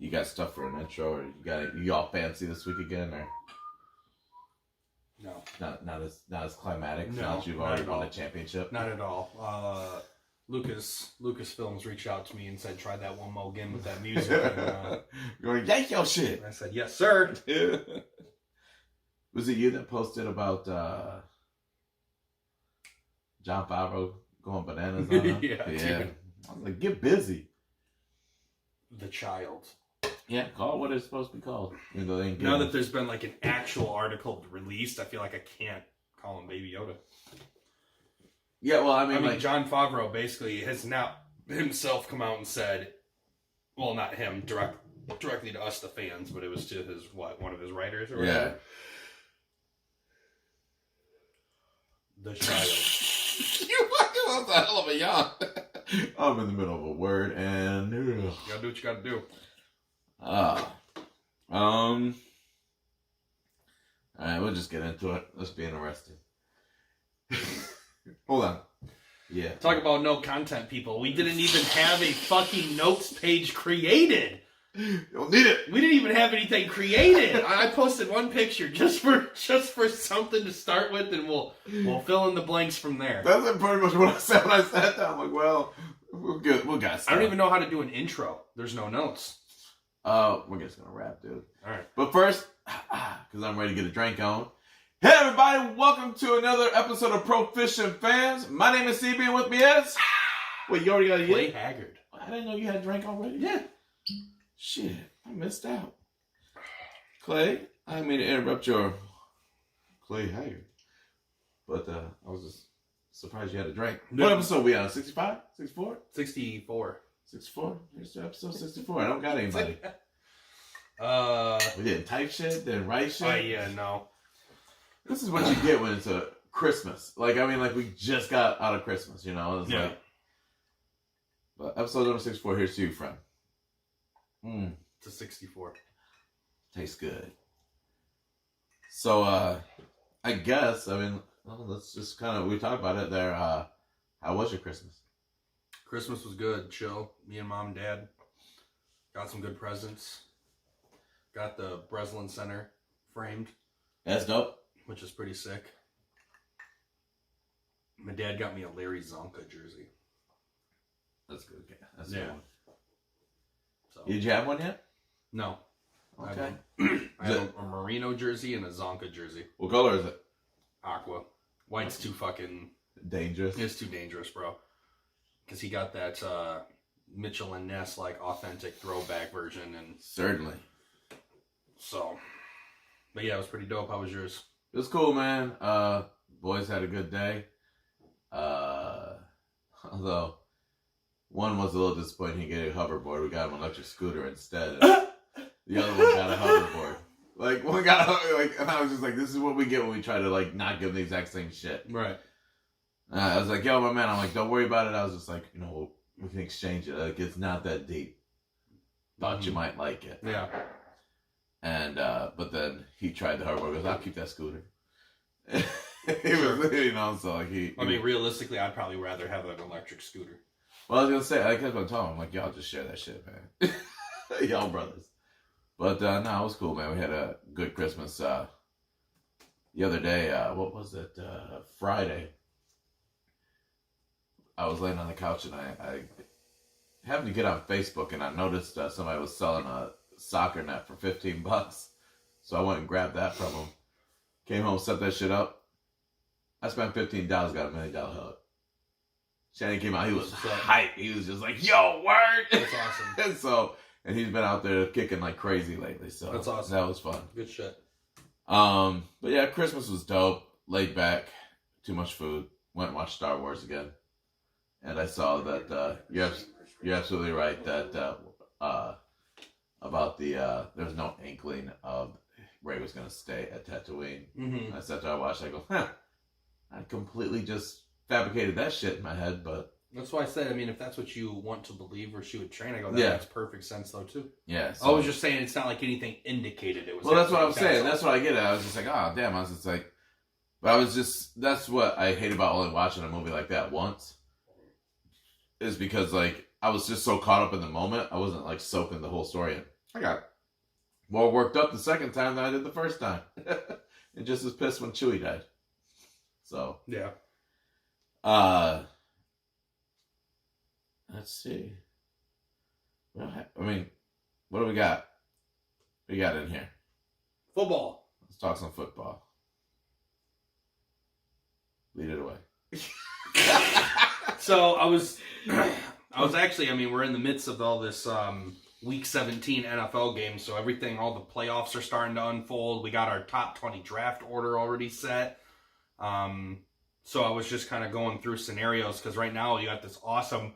You got stuff for an intro, or you all fancy this week again, or no? Not as climatic. No, now that you've already won a championship. Not at all. Lucasfilms reached out to me and said, "Try that one more again with that music." And, you're going, yank your shit. I said, "Yes, sir." Was it you that posted about John Favreau going bananas on him? Yeah. Dude. I was like, get busy. The child. Yeah, call it what it's supposed to be called. Now that there's been like an actual article released, I feel like I can't call him Baby Yoda. Yeah, well, I mean, John Favreau basically has now himself come out and said, well, not him directly to us, the fans, but it was to one of his writers or whatever. Yeah. The child. You fucking was a hell of a yawn. I'm in the middle of a word and you gotta do what you gotta do. Alright, we'll just get into it. Let's be interesting. Hold on. Yeah. Talk about no content, people. We didn't even have a fucking notes page created. You don't need it. We didn't even have anything created. I posted one picture just for something to start with, and we'll fill in the blanks from there. That's pretty much what I said when I sat down. I'm like, well, we're good. We'll got stuff. I don't even know how to do an intro. There's no notes. We're just gonna wrap, dude. All right. But first, because I'm ready to get a drink on. Hey, everybody! Welcome to another episode of Proficient Fans. My name is CB, and with me is. Wait, you already got a Clay Haggard. I didn't know you had a drink already. Yeah. Shit, I missed out. Clay, I didn't mean to interrupt your Clay Haggard, but I was just surprised you had a drink. No. What episode we on? 65? 64? 64. 64? Here's to episode 64. I don't got anybody. We didn't type shit, didn't write shit. Yeah, no. This is what you get when it's a Christmas. Like, I mean, like, we just got out of Christmas, you know? It's like, but episode number 64, here's to you, friend. To 64. Tastes good. So, I guess, I mean, well, let's just kind of, we talked about it there. How was your Christmas? Christmas was good. Chill. Me and mom and dad got some good presents. Got the Breslin Center framed. That's dope. Which is pretty sick. My dad got me a Larry Zonka jersey. That's good. Okay. That's yeah. Good one. So, did you have one yet? No. Okay. I have a Merino jersey and a Zonka jersey. What color is it? Aqua. White's too fucking... dangerous. It's too dangerous, bro. Because he got that Mitchell and Ness, like, authentic throwback version. And certainly. So... But yeah, it was pretty dope. How was yours? It was cool, man. Boys had a good day. Although, one was a little disappointing. He got a hoverboard. We got him an electric scooter instead. The other one got a hoverboard. Like, one got and I was just like, this is what we get when we try to, like, not give them the exact same shit. Right. I was like, yo, my man. I'm like, don't worry about it. I was just like, you know, we can exchange it. Like, it's not that deep. Thought you might like it. Yeah. And, but then he tried the hoverboard. He goes, I'll keep that scooter. He was, you know, so like I mean, realistically, I'd probably rather have an electric scooter. Well, I was gonna say, I kept on telling him, like, y'all just share that shit, man. Y'all brothers. But, no, it was cool, man. We had a good Christmas, the other day, what was it, Friday. I was laying on the couch and I happened to get on Facebook and I noticed somebody was selling a soccer net for $15. So I went and grabbed that from him. Came home, set that shit up. I spent $15, got $1 million hug. Shannon came out, he was hyped. He was just like, yo, word! That's awesome. and he's been out there kicking like crazy lately. So that's awesome. That was fun. Good shit. But yeah, Christmas was dope. Laid back. Too much food. Went and watched Star Wars again. And I saw that you're absolutely right that about the there's no inkling of Rey was going to stay at Tatooine. Mm-hmm. I sat there, I watched, I go, I completely just fabricated that shit in my head, but... That's why I said, I mean, if that's what you want to believe where she would train, I go, that makes perfect sense, though, too. Yeah. So, I was just saying, it's not like anything indicated it was... Well, that's what I was saying. That's what I get at. I was just like, oh, damn. I was just like... But I was just... That's what I hate about only watching a movie like that once. Is because, like, I was just so caught up in the moment, I wasn't, like, soaking the whole story in. I got more worked up the second time than I did the first time. And just as pissed when Chewie died. So. Yeah. Let's see. Well, I mean, what do we got? What do you got in here? Football. Let's talk some football. Lead it away. So I was actually, I mean, we're in the midst of all this Week 17 NFL games, so everything, all the playoffs are starting to unfold. We got our top 20 draft order already set. So I was just kind of going through scenarios, because right now you got this awesome...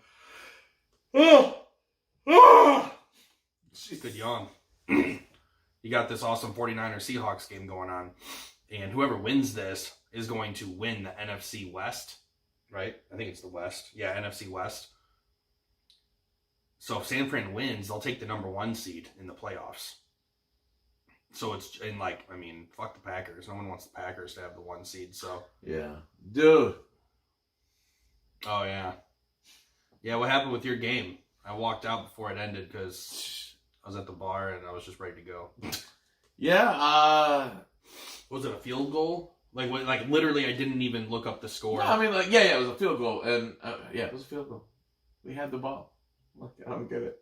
Good yawn. You got this awesome 49ers Seahawks game going on, and whoever wins this is going to win the NFC West, right? I think it's the West. Yeah, NFC West. So if San Fran wins, they'll take the number 1 seed in the playoffs. So it's, and like, I mean, fuck the Packers. No one wants the Packers to have the 1 seed, so. Yeah. Dude. Oh, yeah. Yeah, what happened with your game? I walked out before it ended because I was at the bar and I was just ready to go. Yeah, Was it a field goal? Like literally, I didn't even look up the score. No, I mean, like, yeah, it was a field goal. And, yeah, it was a field goal. We had the ball. Look, I don't get it.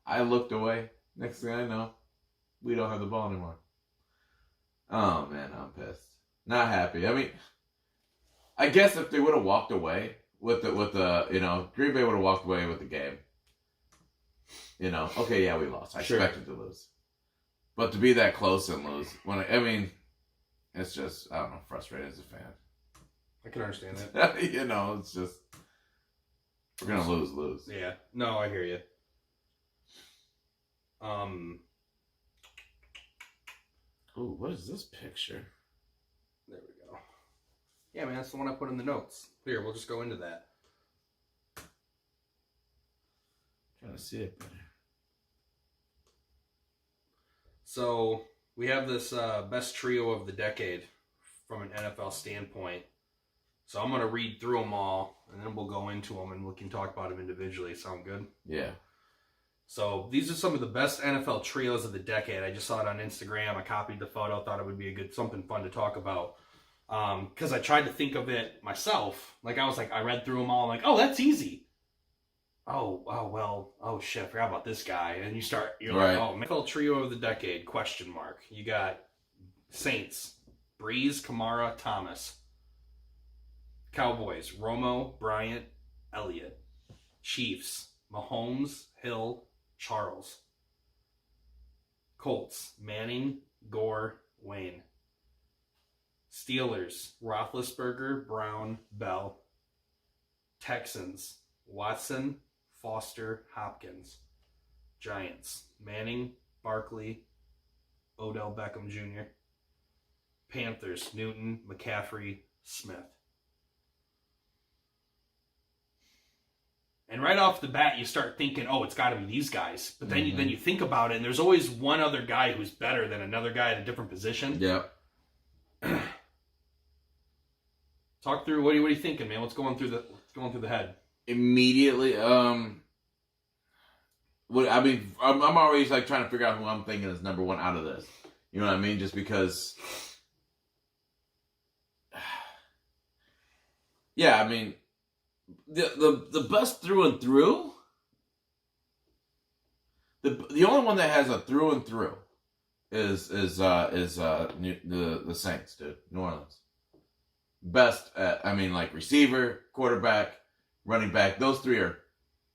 I looked away. Next thing I know, we don't have the ball anymore. Oh, man, I'm pissed. Not happy. I mean, I guess if they would have walked away with the Green Bay would have walked away with the game. Okay, yeah, we lost. I expected to lose. But to be that close and lose, it's just, I don't know, frustrating as a fan. I can understand that. It's just, we're going to lose. Yeah. No, I hear you. Ooh, what is this picture? There we go. Yeah, man, that's the one I put in the notes. Here, we'll just go into that. Trying to see it better. So, we have this best trio of the decade from an NFL standpoint. So I'm going to read through them all, and then we'll go into them, and we can talk about them individually. Sound good? Yeah. So these are some of the best NFL trios of the decade. I just saw it on Instagram. I copied the photo. Thought it would be something fun to talk about. Because I tried to think of it myself. Like, I read through them all. I'm like, oh, that's easy. Oh, shit, I forgot about this guy. And you're right. Like, oh, NFL trio of the decade, ? You got Saints, Breeze, Kamara, Thomas. Cowboys, Romo, Bryant, Elliott. Chiefs, Mahomes, Hill, Charles. Colts, Manning, Gore, Wayne. Steelers, Roethlisberger, Brown, Bell. Texans, Watson, Foster, Hopkins. Giants, Manning, Barkley, Odell Beckham Jr. Panthers, Newton, McCaffrey, Smith. And right off the bat, you start thinking, oh, it's got to be these guys. But then, then you think about it, and there's always one other guy who's better than another guy at a different position. Yeah. Talk through, what are you thinking, man? What's going through the head? Immediately, I'm always like trying to figure out who I'm thinking is number one out of this. You know what I mean? Just because. Yeah, I mean. The best through and through. The only one that has a through and through is the Saints, dude. New Orleans. Best at, like receiver, quarterback, running back. Those three are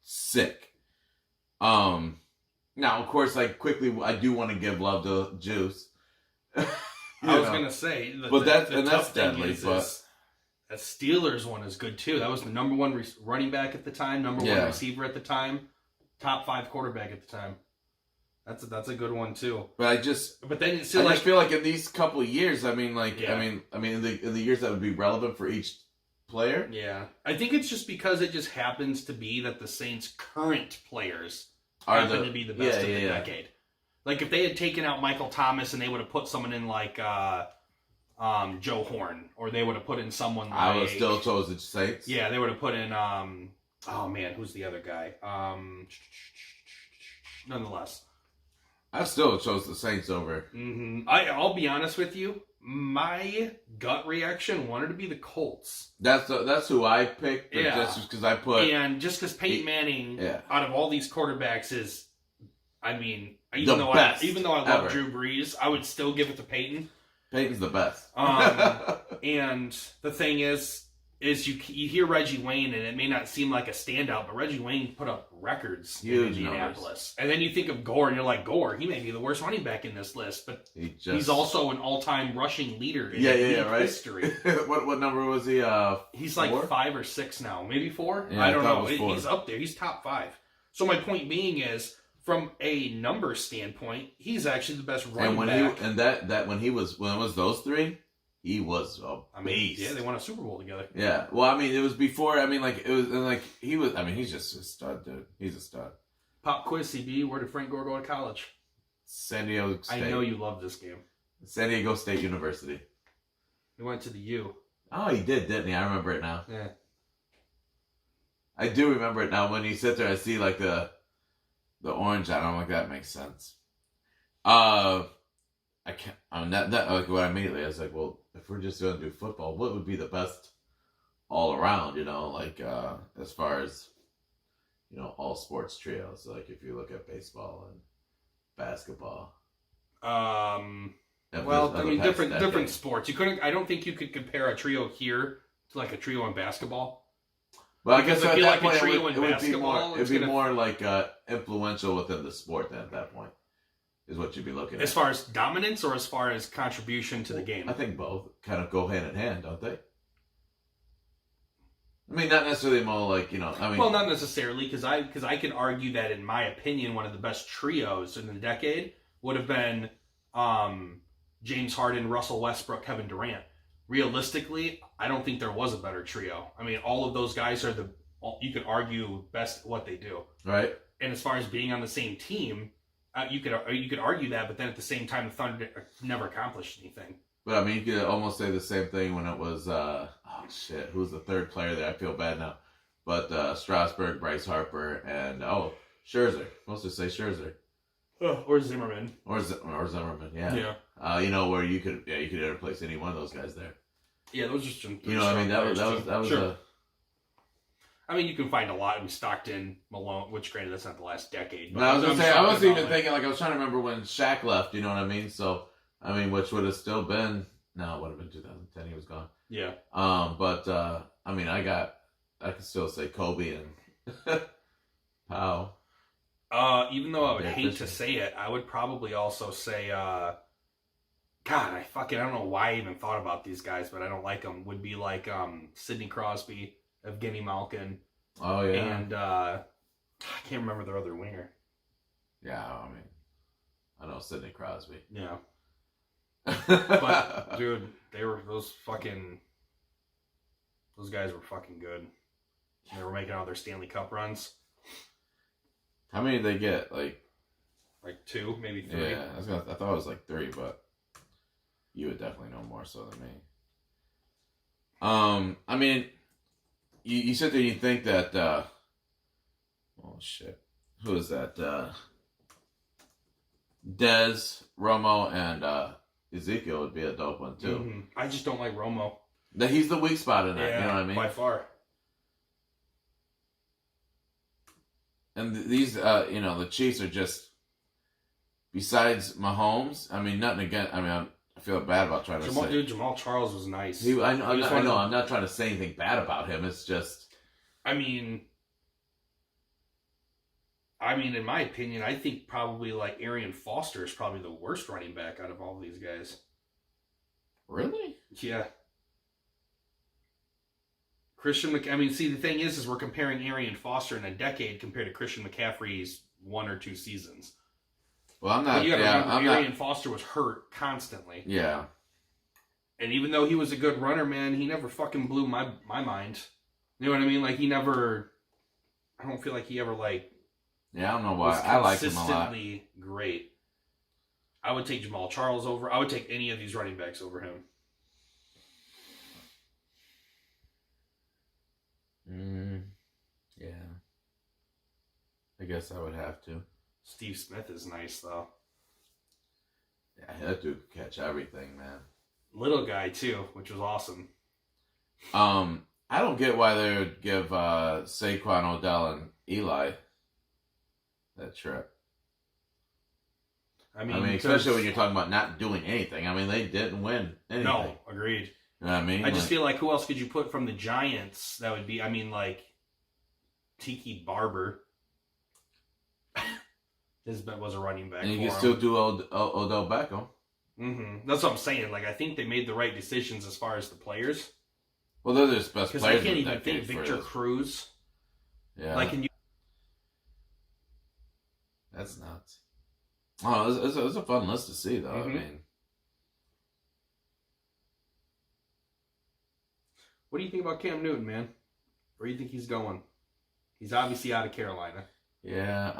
sick. Now of course, like quickly, I do want to give love to Juice. I was gonna say, that's deadly. But that Steelers one is good too. That was the number one running back at the time, number one receiver at the time, top 5 quarterback at the time. That's a good one too. But I just feel like in these couple of years, in the years that would be relevant for each player. Yeah, I think it's just because it just happens to be that the Saints' current players happen to be the best of the decade. Like if they had taken out Michael Thomas and they would have put someone in like Joe Horn, or they would have put in someone like... I would still chose the Saints. Yeah, they would have put in... oh, man, who's the other guy? Nonetheless. I still chose the Saints over. I'll be honest with you. My gut reaction wanted to be the Colts. That's who I picked. But just because I put just because Peyton Manning, out of all these quarterbacks, is, I mean, even though I love Drew Brees, I would still give it to Peyton. Peyton's the best. And the thing is you hear Reggie Wayne, and it may not seem like a standout, but Reggie Wayne put up records in Indianapolis. Numbers. And then you think of Gore, and you're like, Gore, he may be the worst running back in this list, but he's also an all-time rushing leader in history. What number was he? He's 4? like 5 or 6 now, maybe 4. Yeah, I don't know. He's up there. He's top 5. So my point being is, from a number standpoint, he's actually the best running back. When it was those 3. He was a beast. Yeah, they won a Super Bowl together. Yeah. Well, I mean, it was before. I mean, he was. I mean, he's just a stud, dude. He's a stud. Pop quiz, CB. Where did Frank Gore go to college? San Diego State. I know you love this game. San Diego State University. He went to the U. Oh, he didn't he? I remember it now. Yeah. I do remember it now. When you sit there, I see like the orange. I'm like, that makes sense. I can't. I mean, that like what immediately I was like, well, if we're just gonna do football, what would be the best all around? Like as far as all sports trios. Like if you look at baseball and basketball. Well, I mean, different sports. You couldn't. I don't think you could compare a trio here to like a trio in basketball. Well, I guess at that point, it would be more like influential within the sport. Then at that point. Is what you'd be looking at. As far as dominance or as far as contribution to the game? I think both kind of go hand in hand, don't they? I mean, not necessarily more like, I mean... Well, not necessarily, because I could argue that, in my opinion, one of the best trios in the decade would have been James Harden, Russell Westbrook, Kevin Durant. Realistically, I don't think there was a better trio. I mean, all of those guys are you could argue, best at what they do. Right. And as far as being on the same team... you could argue that, but then at the same time, the Thunder never accomplished anything. But I mean, you could almost say the same thing when it was who was the third player there? I feel bad now, but Strasburg, Bryce Harper, and Scherzer. Let's just say Scherzer. Or Zimmerman. Or Zimmerman. Yeah. Yeah. Where you could interplace any one of those guys there. Yeah, those are just some. I mean, that was sure. I mean, you can find a lot in Stockton, Malone, which granted that's not the last decade. But no, I was gonna say I was even thinking I was trying to remember when Shaq left. You know what I mean? So I mean, which would have still been it would have been 2010. He was gone. Yeah. But I mean, I could still say Kobe and Powell. Even though I would hate to say it, I would probably also say, God, I don't know why I even thought about these guys, but I don't like them. Would be like Sidney Crosby, Evgeny Malkin. Oh yeah. And I can't remember their other winger. Yeah, I mean, I know Sidney Crosby. Yeah. But dude, those guys were fucking good. They were making all their Stanley Cup runs. How many did they get? Like 2, maybe 3. Yeah, I thought it was like 3, but you would definitely know more so than me. I mean, you sit there and you think that, oh shit, who is that? Dez, Romo, and Ezekiel would be a dope one too. Mm-hmm. I just don't like Romo. He's the weak spot in that, you know what I mean? By far. And these, the Chiefs are just, besides Mahomes, I mean, nothing against, I feel bad about trying to say. Dude, Jamal Charles was nice. I know, I'm not trying to say anything bad about him. It's just. I mean, in my opinion, I think probably like Arian Foster is probably the worst running back out of all these guys. Really? Yeah. See, the thing is we're comparing Arian Foster in a decade compared to Christian McCaffrey's 1 or 2 seasons. Well, I'm not. Arian Foster was hurt constantly. Yeah. And even though he was a good runner, man, he never fucking blew my mind. You know what I mean? Like, I don't feel like he ever, Yeah, I don't know why. I like him a lot. Consistently great. I would take Jamal Charles over. I would take any of these running backs over him. Yeah. I guess I would have to. Steve Smith is nice, though. Yeah, that dude could catch everything, man. Little guy too, which was awesome. I don't get why they would give Saquon, Odell, and Eli that trip. I mean, especially when you're talking about not doing anything. I mean, they didn't win anything. No, agreed. You know what I mean? I just feel like who else could you put from the Giants? That would be, I mean, like Tiki Barber. His was a running back. And you for can him. still do Odell Beckham. Mm-hmm. That's what I'm saying. Like, I think they made the right decisions as far as the players. Well, they're the best players. Because I can't even think Victor Cruz. Yeah. Like, can you? That's nuts. Oh, it's a fun list to see, though. Mm-hmm. I mean, What do you think about Cam Newton, man? Where do you think he's going? He's obviously out of Carolina. yeah.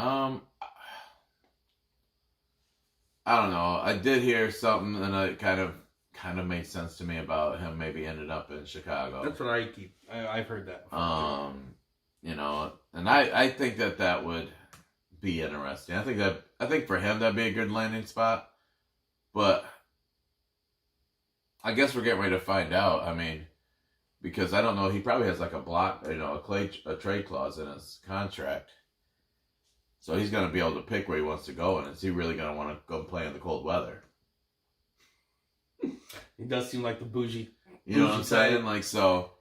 I don't know. I did hear something, and it kind of made sense to me about him maybe ended up in Chicago. That's what I've heard that before. You know, and I think that would be interesting. I think for him that'd be a good landing spot. But I guess we're getting ready to find out. I mean, because I don't know, he probably has like a trade clause in his contract. So he's going to be able to pick where he wants to go, and is he really going to want to go play in the cold weather? He does seem like the bougie. You know what I'm saying? Like, so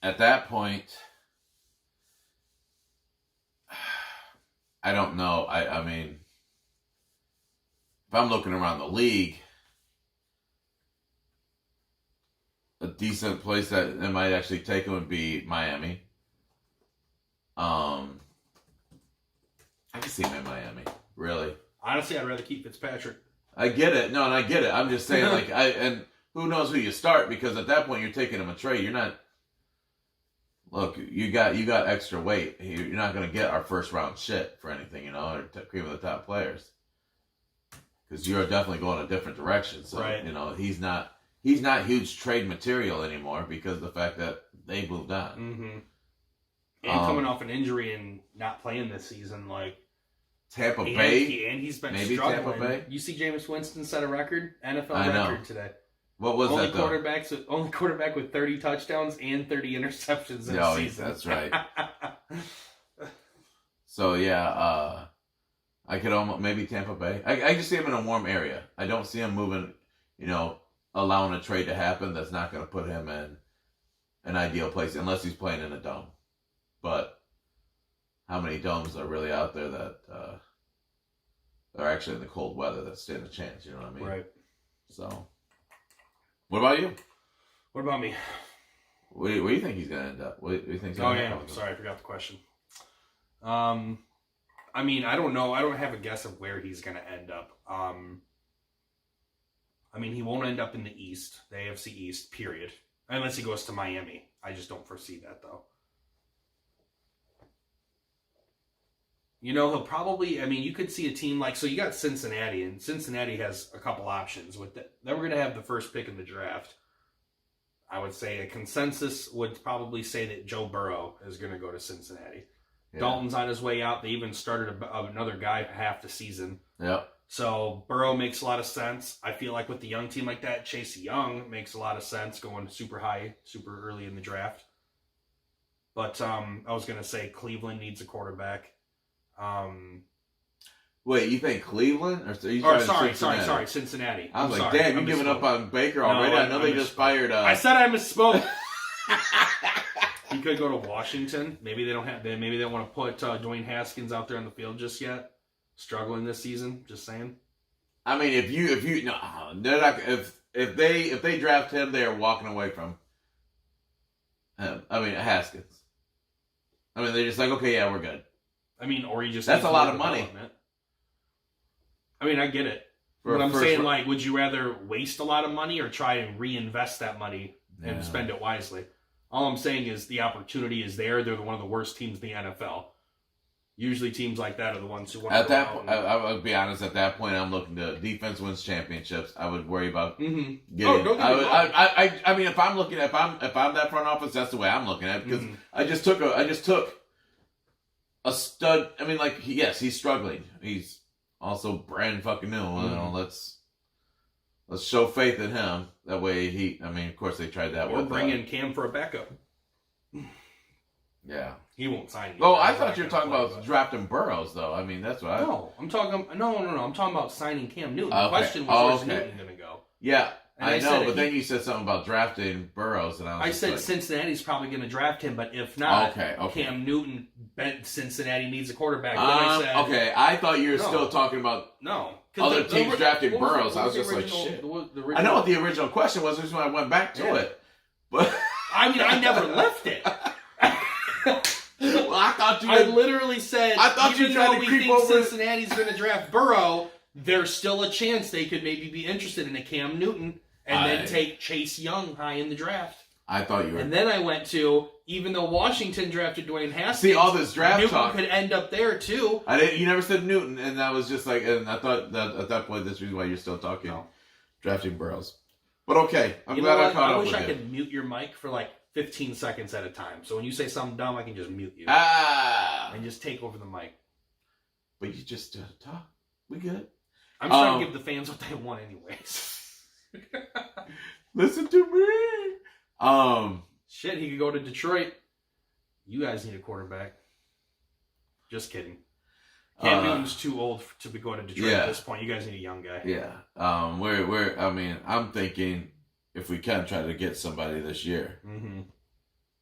at that point, I don't know. I mean, if I'm looking around the league, a decent place that might actually take him would be Miami. I can see him in Miami. Really. Honestly, I'd rather keep Fitzpatrick. I get it. No, and I get it. I'm just saying, like, and who knows who you start, because at that point you're taking him a trade. You're not. Look, you got extra weight. You're not going to get our first round shit for anything, you know, or cream of the top players, because you're definitely going a different direction. So right. You know, he's not huge trade material anymore because of the fact that they moved on. Mm-hmm. And coming off an injury and not playing this season, like Tampa Bay, he's been maybe struggling. Tampa Bay. You see, Jameis Winston set a record, NFL record today. What was only that? Though? Only quarterback with 30 touchdowns and 30 interceptions in a season. That's right. So yeah, I could almost maybe Tampa Bay. I just see him in a warm area. I don't see him moving. You know, allowing a trade to happen that's not going to put him in an ideal place unless he's playing in a dome. But how many domes are really out there that are actually in the cold weather that stand a chance? You know what I mean? Right. So, what about you? What about me? Where do you think he's going to end up? What do you think? Sorry, I forgot the question. I mean, I don't know. I don't have a guess of where he's going to end up. I mean, he won't end up in the East, the AFC East, period. Unless he goes to Miami. I just don't foresee that, though. You know, he'll probably, I mean, you could see a team like, so you got Cincinnati, and Cincinnati has a couple options. With that, they were going to have the first pick in the draft. I would say a consensus would probably say that Joe Burrow is going to go to Cincinnati. Yeah. Dalton's on his way out. They even started another guy half the season. Yep. So Burrow makes a lot of sense. I feel like with the young team like that, Chase Young makes a lot of sense going super high, super early in the draft. But I was going to say Cleveland needs a quarterback. Wait, you think Cleveland? Sorry, Cincinnati. I was like, damn, you're giving up on Baker already? No, I know they just fired I said I misspoke. He could go to Washington. Maybe they don't have. Maybe they don't want to put Dwayne Haskins out there on the field just yet. Struggling this season. Just saying. I mean, if you no, they're not. If they draft him, they are walking away from him. I mean, Haskins. I mean, they're just like, okay, yeah, we're good. I mean, or you just that's a lot of money. I mean, I get it. But I'm saying, like, would you rather waste a lot of money or try and reinvest that money and spend it wisely? All I'm saying is the opportunity is there. They're one of the worst teams in the NFL. Usually teams like that are the ones who want to at that point. I would be honest. At that point, I'm looking to defense wins championships. I would worry about getting. I mean, if I'm looking at if I'm that front office, that's the way I'm looking at it, because I just took a stud. I mean, like, yes, he's struggling. He's also brand fucking new. You know, let's show faith in him. That way of course they tried that. Or bring in Cam for a backup. Yeah. He won't sign. Oh, I thought you were talking about drafting Burrows, though. I mean, that's what No, I'm talking. No. I'm talking about signing Cam Newton. The Okay. question was, where's Newton going to go? Yeah, And I know, but then you said something about drafting Burrows, and I said Cincinnati's probably going to draft him, but if not, Cam Newton, Cincinnati needs a quarterback. Okay, I thought you were still talking about other teams drafting Burrows. I was just like, shit. I know what the original question was, which is when I went back to it. But I mean, I never left it. Well, I thought you. I literally said. I thought you tried to creep over. Cincinnati's going to draft Burrow. There's still a chance they could maybe be interested in a Cam Newton and then take Chase Young high in the draft. I thought you were. And then I went to, even though Washington drafted Dwayne Haskins, see all this draft Newton talk could end up there too. I didn't. You never said Newton, and that was just like. And I thought that at that point, this is why you're still talking drafting Burrows. But okay, I'm glad I caught up with you. I wish I could mute your mic for like 15 seconds at a time. So when you say something dumb, I can just mute you. And just take over the mic. But you just talk. We good. I'm trying to give the fans what they want anyways. Listen to me. Shit, he could go to Detroit. You guys need a quarterback. Just kidding. Cam Newton's too old to be going to Detroit at this point. You guys need a young guy. Yeah. I'm thinking if we can try to get somebody this year. Mm-hmm.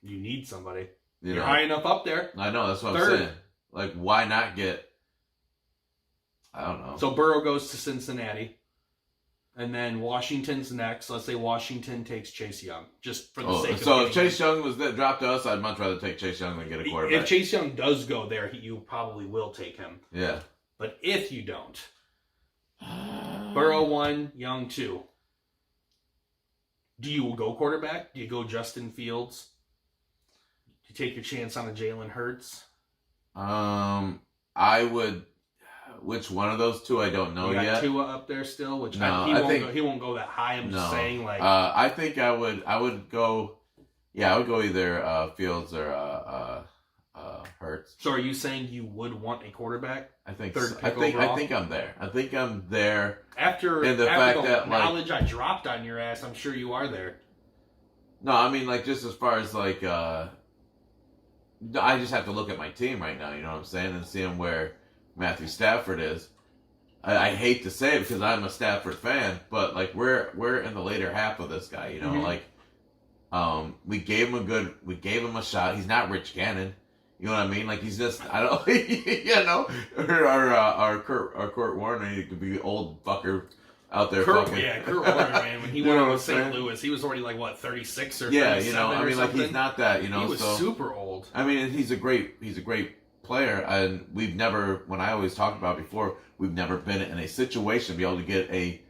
You need somebody. You're high enough up there. I know, that's what I'm saying. Like, why not get... I don't know. So Burrow goes to Cincinnati. And then Washington's next. Let's say Washington takes Chase Young. Just for the sake of... So if Chase Young was dropped to us, I'd much rather take Chase Young than get a quarterback. If Chase Young does go there, you probably will take him. Yeah. But if you don't... Burrow 1, Young 2. Do you go quarterback? Do you go Justin Fields? Do you take your chance on a Jalen Hurts? I would... Which one of those two I don't know yet. You got Tua up there still, which he won't go that high. I'm just saying, like. I think I would go. Yeah, I would go either Fields or Hurts. So are you saying you would want a quarterback? I think. Third pick I think I'm there. I think I'm there. After the knowledge I dropped on your ass, I'm sure you are there. No, I mean, like, just as far as like, I just have to look at my team right now. You know what I'm saying, and seeing where Matthew Stafford is. I hate to say it because I'm a Stafford fan, but like we're in the later half of this guy, you know, like we gave him a shot. He's not Rich Gannon, you know what I mean? Like he's just you know, our Kurt Warner, he could be old fucker out there. Kurt Warner, man, when he went on with St. Louis, he was already like what 36 or 37 you know, I mean, like he's not that, you know, he was super old. I mean, he's a great player, and we've never, when I always talked about before, we've never been in a situation to be able to get a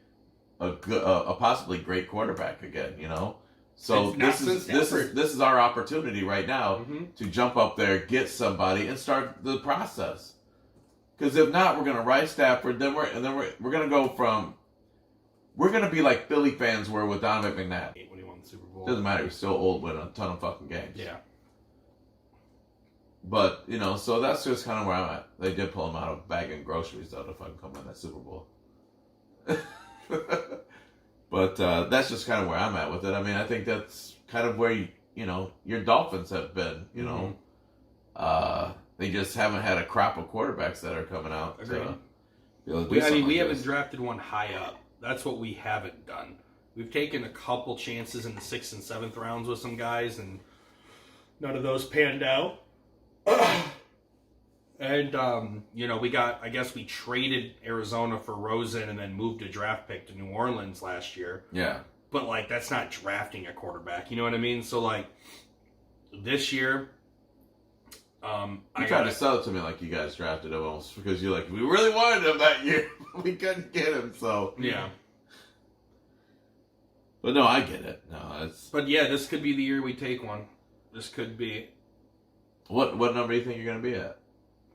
possibly great quarterback again, you know. So this is our opportunity right now to jump up there, get somebody, and start the process. Because if not, we're gonna ride Stafford, then we're gonna go from, we're gonna be like Philly fans were with Donovan McNabb. When he won the Super Bowl, doesn't matter. He's still old, win a ton of fucking games. Yeah. But, you know, so that's just kind of where I'm at. They did pull him out of bagging groceries, though, to fucking come win that Super Bowl. But that's just kind of where I'm at with it. I mean, I think that's kind of where, you know, your Dolphins have been, you know. They just haven't had a crop of quarterbacks that are coming out. We haven't drafted one high up. That's what we haven't done. We've taken a couple chances in the 6th and 7th rounds with some guys, and none of those panned out. And, you know, I guess we traded Arizona for Rosen and then moved a draft pick to New Orleans last year. Yeah. But, like, that's not drafting a quarterback. You know what I mean? So, like, this year, you tried to sell it to me like you guys drafted him almost because you're like, we really wanted him that year. We couldn't get him, so. Yeah. But no, I get it. No, it's. But yeah, this could be the year we take one. This could be. What number do you think you're going to be at?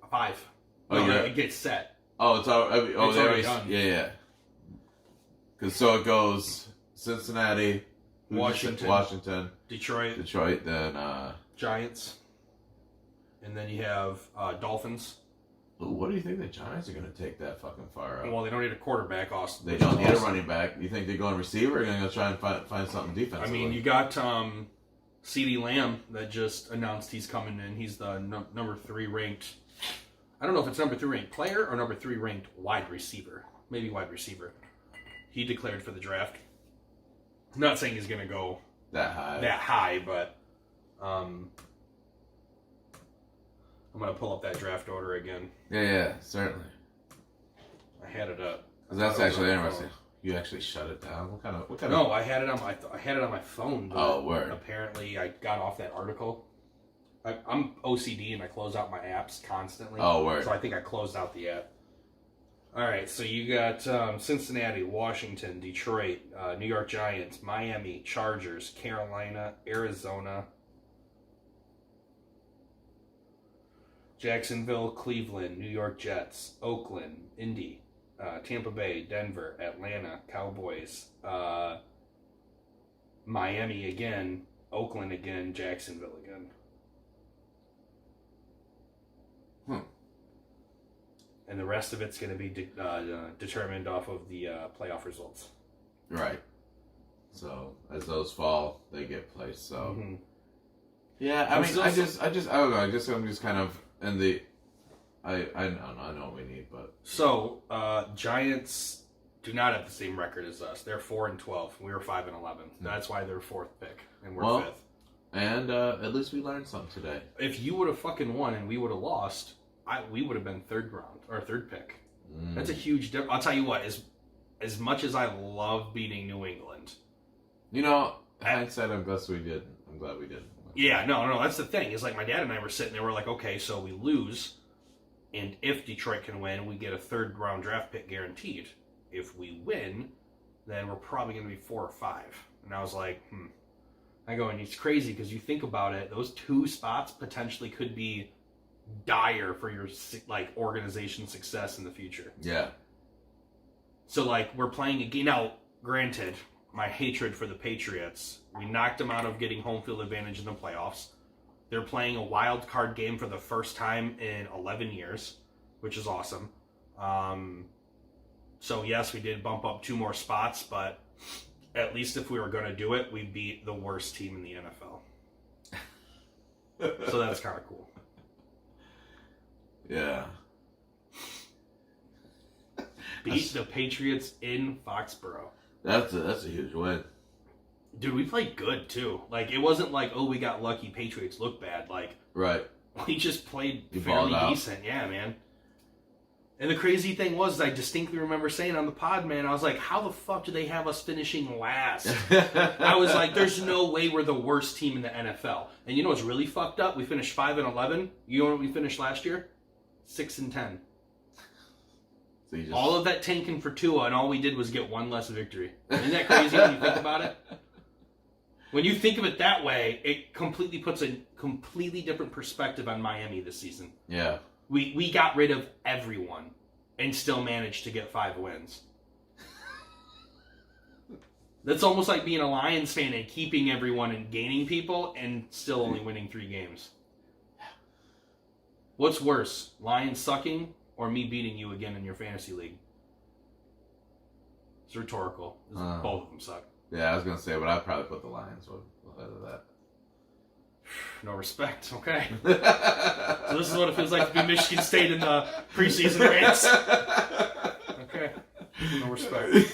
5. Oh, no, it gets set. Oh, it's already done. Yeah. Because so it goes Cincinnati, Washington, Detroit, then Giants, and then you have Dolphins. What do you think the Giants are going to take that fucking far up? Well, they don't need a quarterback, Austin. They don't need a running back. You think they're going receiver or are going to try and find something defensively? I mean, you got CeeDee Lamb that just announced he's coming in. He's the number 3 ranked. I don't know if it's number 3 ranked player or number 3 ranked wide receiver. Maybe wide receiver. He declared for the draft. I'm not saying he's going to go that high, but I'm going to pull up that draft order again. Yeah, certainly. I had it up. That's actually interesting. You actually shut it down. What kind of? No, I had it on my phone. Oh, word. Apparently, I got off that article. I'm OCD and I close out my apps constantly. Oh, word. So I think I closed out the app. All right, so you got Cincinnati, Washington, Detroit, New York Giants, Miami, Chargers, Carolina, Arizona, Jacksonville, Cleveland, New York Jets, Oakland, Indy, Tampa Bay, Denver, Atlanta, Cowboys, Miami again, Oakland again, Jacksonville again. And the rest of it's going to be determined off of the playoff results. Right. So as those fall, they get placed. So yeah, I mean, I don't know. I'm just kind of in the. I know what we need, but so Giants do not have the same record as us. They're 4-12. We were 5-11. That's why they're 4th pick, and we're 5th. And at least we learned something today. If you would have fucking won and we would have lost, we would have been 3rd round or 3rd pick. That's a huge difference. I'll tell you what, as much as I love beating New England, hindsight, I'm glad we did. Yeah, no, that's the thing. Is like my dad and I were sitting there. We're like, okay, so we lose, and if Detroit can win, we get a 3rd round draft pick guaranteed. If we win, then we're probably going to be 4 or 5. And I was like, I go, and it's crazy because you think about it. Those 2 spots potentially could be dire for your organization success in the future. Yeah. So we're playing a game now. Granted, my hatred for the Patriots, we knocked them out of getting home field advantage in the playoffs. They're playing a wild card game for the first time in 11 years, which is awesome. So yes, we did bump up 2 more spots, but at least if we were going to do it, we beat the worst team in the NFL. So that's kind of cool. Yeah. Beat the Patriots in Foxborough. That's a huge win. Dude, we played good too. It wasn't like, oh, we got lucky, Patriots look bad. Right. We just played You fairly balled out. decent. Yeah, man. And the crazy thing was, I distinctly remember saying on the pod, man, I was like, how the fuck do they have us finishing last? I was like, there's no way we're the worst team in the NFL. And you know what's really fucked up? We finished 5-11. You know what we finished last year? 6-10. So you just... All of that tanking for Tua, and all we did was get 1 less victory. Isn't that crazy when you think about it? When you think of it that way, it completely puts a completely different perspective on Miami this season. Yeah. We got rid of everyone and still managed to get 5 wins. That's almost like being a Lions fan and keeping everyone and gaining people and still only winning 3 games. What's worse, Lions sucking or me beating you again in your fantasy league? It's rhetorical. Both of them suck. Yeah, I was going to say, but I'd probably put the Lions ahead of that. No respect, okay. So this is what it feels like to be Michigan State in the preseason race. Okay, no respect.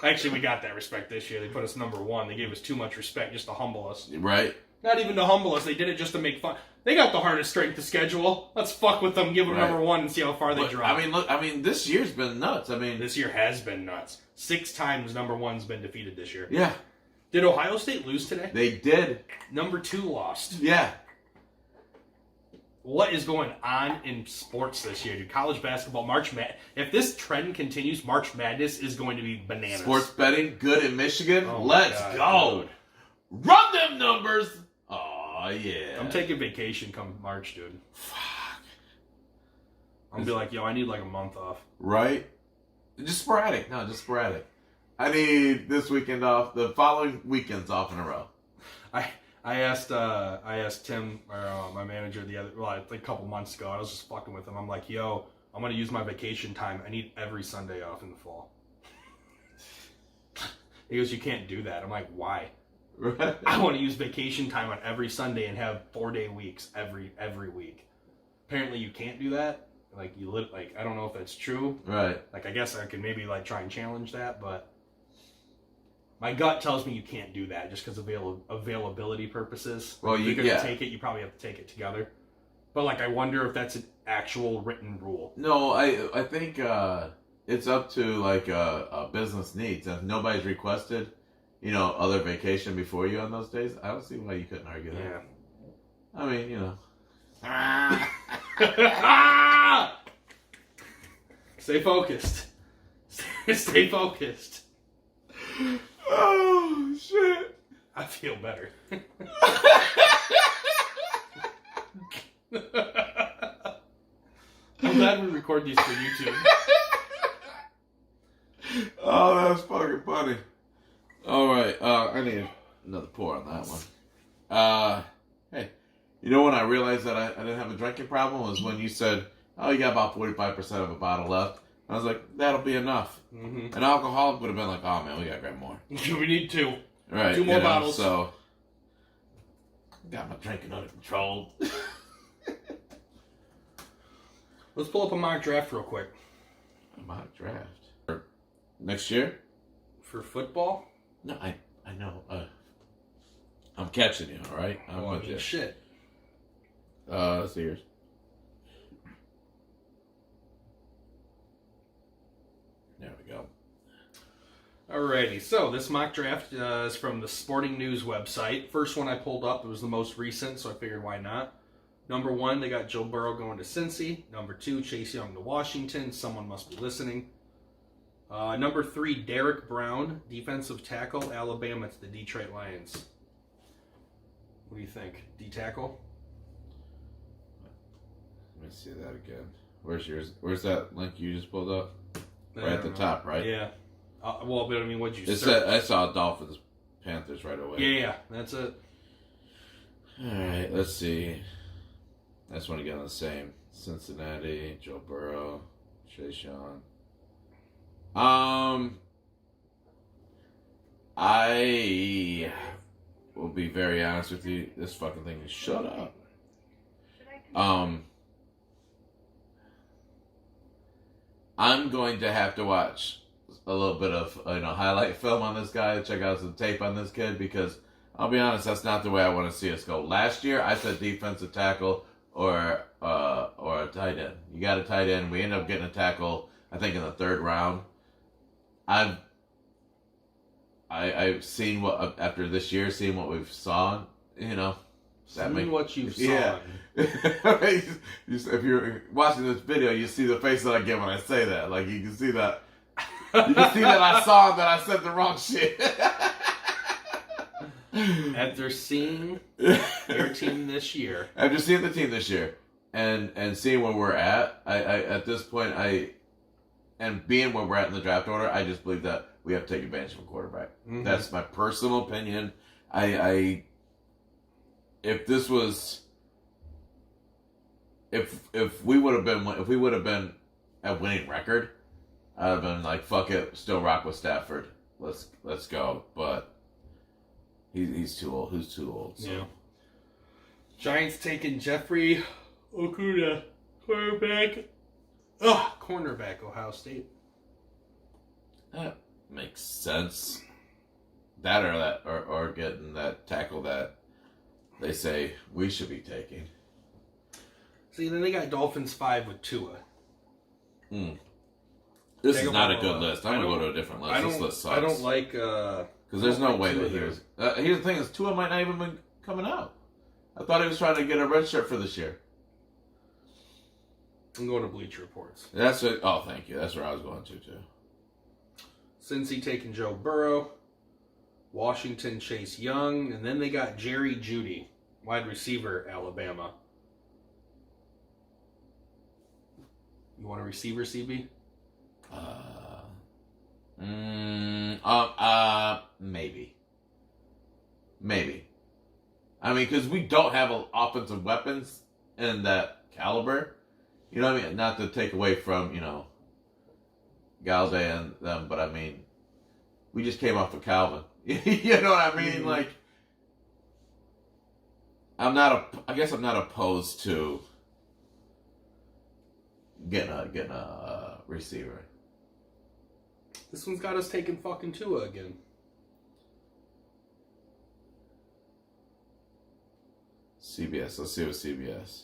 Actually, we got that respect this year. They put us number 1. They gave us too much respect just to humble us. Right. Not even to humble us. They did it just to make fun. They got the hardest strength to schedule. Let's fuck with them, give them number 1, and see how far they drop. I mean, this year's been nuts. This year has been nuts. 6 times number 1's been defeated this year. Yeah. Did Ohio State lose today? They did. Number 2 lost. Yeah. What is going on in sports this year, dude? College basketball, March Madness. If this trend continues, March Madness is going to be bananas. Sports betting, good in Michigan. Oh Let's go. Dude. Run them numbers. Oh, yeah. I'm taking vacation come March, dude. Fuck. I'm going to be like, yo, I need a month off. Right? Just sporadic. No, just sporadic. I need this weekend off, the following weekends off in a row. I asked Tim, or my manager, like a couple months ago. I was just fucking with him. I'm like, yo, I'm gonna use my vacation time. I need every Sunday off in the fall. He goes, you can't do that. I'm like, why? Right. I want to use vacation time on every Sunday and have 4-day weeks every week. Apparently, you can't do that. Like I don't know if that's true. Right. Like I guess I could maybe like try and challenge that, but my gut tells me you can't do that just because of availability purposes. Well, if you're gonna yeah. take it, you probably have to take it together. But like, I wonder if that's an actual written rule. No, I think it's up to like a business needs. If nobody's requested, other vacation before you on those days, I don't see why you couldn't argue that. Yeah. I mean, Stay focused. Stay focused. Oh shit! I feel better. I'm glad we record these for YouTube. Oh, that's fucking funny. All right, I need another pour on that one. Hey, when I realized that I didn't have a drinking problem was when you said, "Oh, you got about 45% of a bottle left." I was like, "That'll be enough." Mm-hmm. An alcoholic would have been like, "Oh man, we gotta grab more." We need 2. Right, 2 more bottles. So, got my drinking under control. Let's pull up a mock draft real quick. A mock draft next year For football? No, I know. I'm catching you. All right, I'm with you. Shit. Let's see yours. There we go. Alrighty, so this mock draft is from the Sporting News website. First one I pulled up, it was the most recent, so I figured why not. Number 1, they got Joe Burrow going to Cincy. Number 2, Chase Young to Washington. Someone must be listening. Number 3, Derek Brown, defensive tackle, Alabama to the Detroit Lions. What do you think? D-tackle? Let me see that again. Where's yours? Where's that link you just pulled up? Right at the top, right? Yeah. Well, but I mean, what'd you It search? said, I saw Dolphins, Panthers right away. Yeah, that's it. All right, let's see. I just want to get on the same. Cincinnati, Joe Burrow, Chase Young. I will be very honest with you. This fucking thing is shut up. I'm going to have to watch a little bit of highlight film on this guy, check out some tape on this kid, because I'll be honest, that's not the way I want to see us go. Last year, I said defensive tackle or a tight end. You got a tight end. We ended up getting a tackle, I think, in the 3rd round. I've seen what after this year, seeing what we've saw. What you've saw. Yeah. If you're watching this video, you see the face that I get when I say that. Like, you can see that. You can see that I saw that I said the wrong shit. After seeing your team this year. After seeing the team this year and seeing where we're at, I at this point, and being where we're at in the draft order, I just believe that we have to take advantage of a quarterback. Mm-hmm. That's my personal opinion. If this was, if we would have been a winning record, I'd have been like, fuck it, still rock with Stafford. Let's go. But he's too old. Who's too old? So. Yeah. Giants taking Jeffrey Okudah, cornerback, Ohio State. That makes sense. That or getting that tackle that they say we should be taking. See, then they got Dolphins 5 with Tua. This is not a good list. I'm going to go to a different list. This list sucks. I don't like... Because there's no way that he was... here's the thing is, Tua might not even been coming out. I thought he was trying to get a red shirt for this year. I'm going to Bleacher Reports. That's it. Oh, thank you. That's where I was going to, too. Cincy taking Joe Burrow. Washington, Chase Young. And then they got Jerry Jeudy, wide receiver, Alabama. You want a receiver, CB? Maybe. I mean, because we don't have offensive weapons in that caliber. You know what I mean? Not to take away from, Galladay and them, but I mean, we just came off of Calvin. You know what I mean? Mm-hmm. Like, I guess I'm not opposed to getting a receiver. This one's got us taking fucking Tua again. CBS. Let's see what CBS.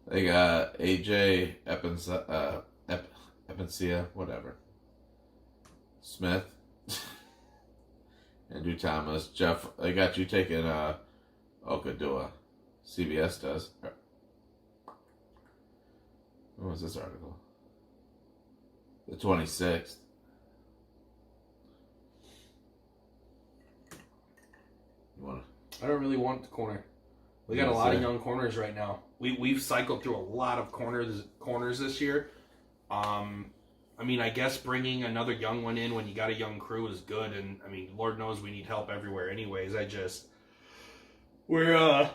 They got AJ Epensia, whatever. Smith. Andrew Thomas. Jeff, they got you taking Okadua. CBS does. When was this article? The 26th. I don't really want the corner. We got a lot of young corners right now. We've cycled through a lot of corners this year. I mean, I guess bringing another young one in when you got a young crew is good, and I mean, Lord knows we need help everywhere. Anyways, we're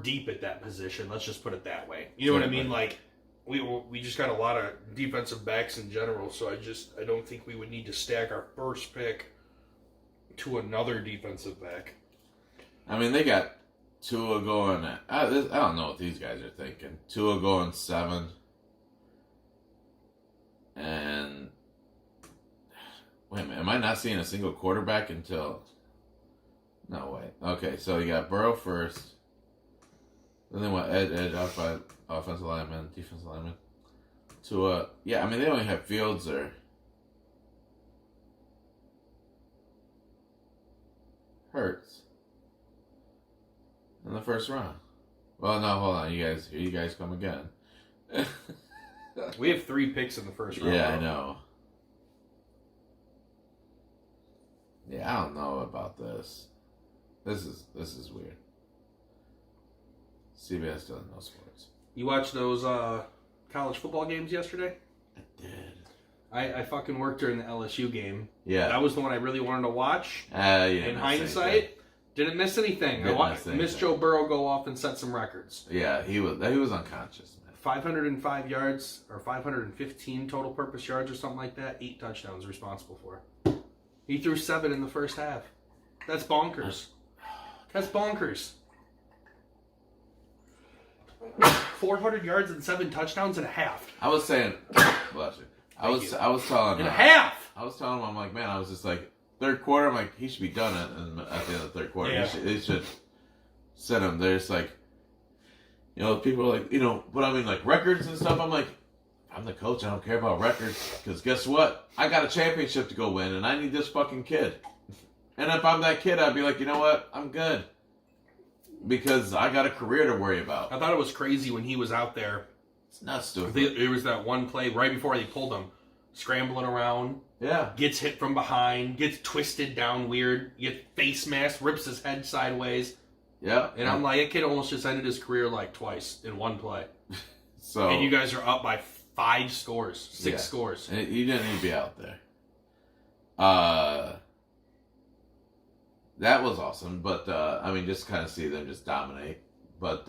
deep at that position. Let's just put it that way. You know what I mean? Like we just got a lot of defensive backs in general, so I don't think we would need to stack our first pick to another defensive back. I mean, they got Tua going. I don't know what these guys are thinking. Tua going 7. And wait a minute, am I not seeing a single quarterback until? No way. Okay, so you got Burrow first. Then they want edge, offensive lineman, defensive lineman. Tua, yeah. I mean, they only have Fields or Hurts in the first round. Well, no, hold on. Here you guys come again. We have 3 picks in the first round. Yeah, I know. Yeah, I don't know about this. This is weird. CBS doesn't know sports. You watched those college football games yesterday? I did. I fucking worked during the LSU game. Yeah. That was the one I really wanted to watch. Yeah. In hindsight, didn't miss anything. I missed Joe Burrow go off and set some records. Yeah, he was unconscious, man. 505 yards or 515 total purpose yards or something like that. 8 touchdowns responsible for. He threw 7 in the first half. That's bonkers. That's bonkers. 400 yards and 7 touchdowns in a half. I was saying, bless you. I was telling in a half. I was telling him, I'm like, man, I was just like, third quarter, I'm like, he should be done at the end of the third quarter. Yeah. They should send him. There's like, people are like, but I mean, like records and stuff. I'm like, I'm the coach. I don't care about records because guess what? I got a championship to go win, and I need this fucking kid. And if I'm that kid, I'd be like, you know what? I'm good because I got a career to worry about. I thought it was crazy when he was out there. It's not stupid. It was that one play right before they pulled him, scrambling around. Yeah. Gets hit from behind, gets twisted down weird, gets face masked, rips his head sideways. Yeah. And I'm like, that kid almost just ended his career like twice in one play. So. And you guys are up by 5 scores, 6 scores. And you didn't need to be out there. That was awesome, but I mean, just kind of see them just dominate. But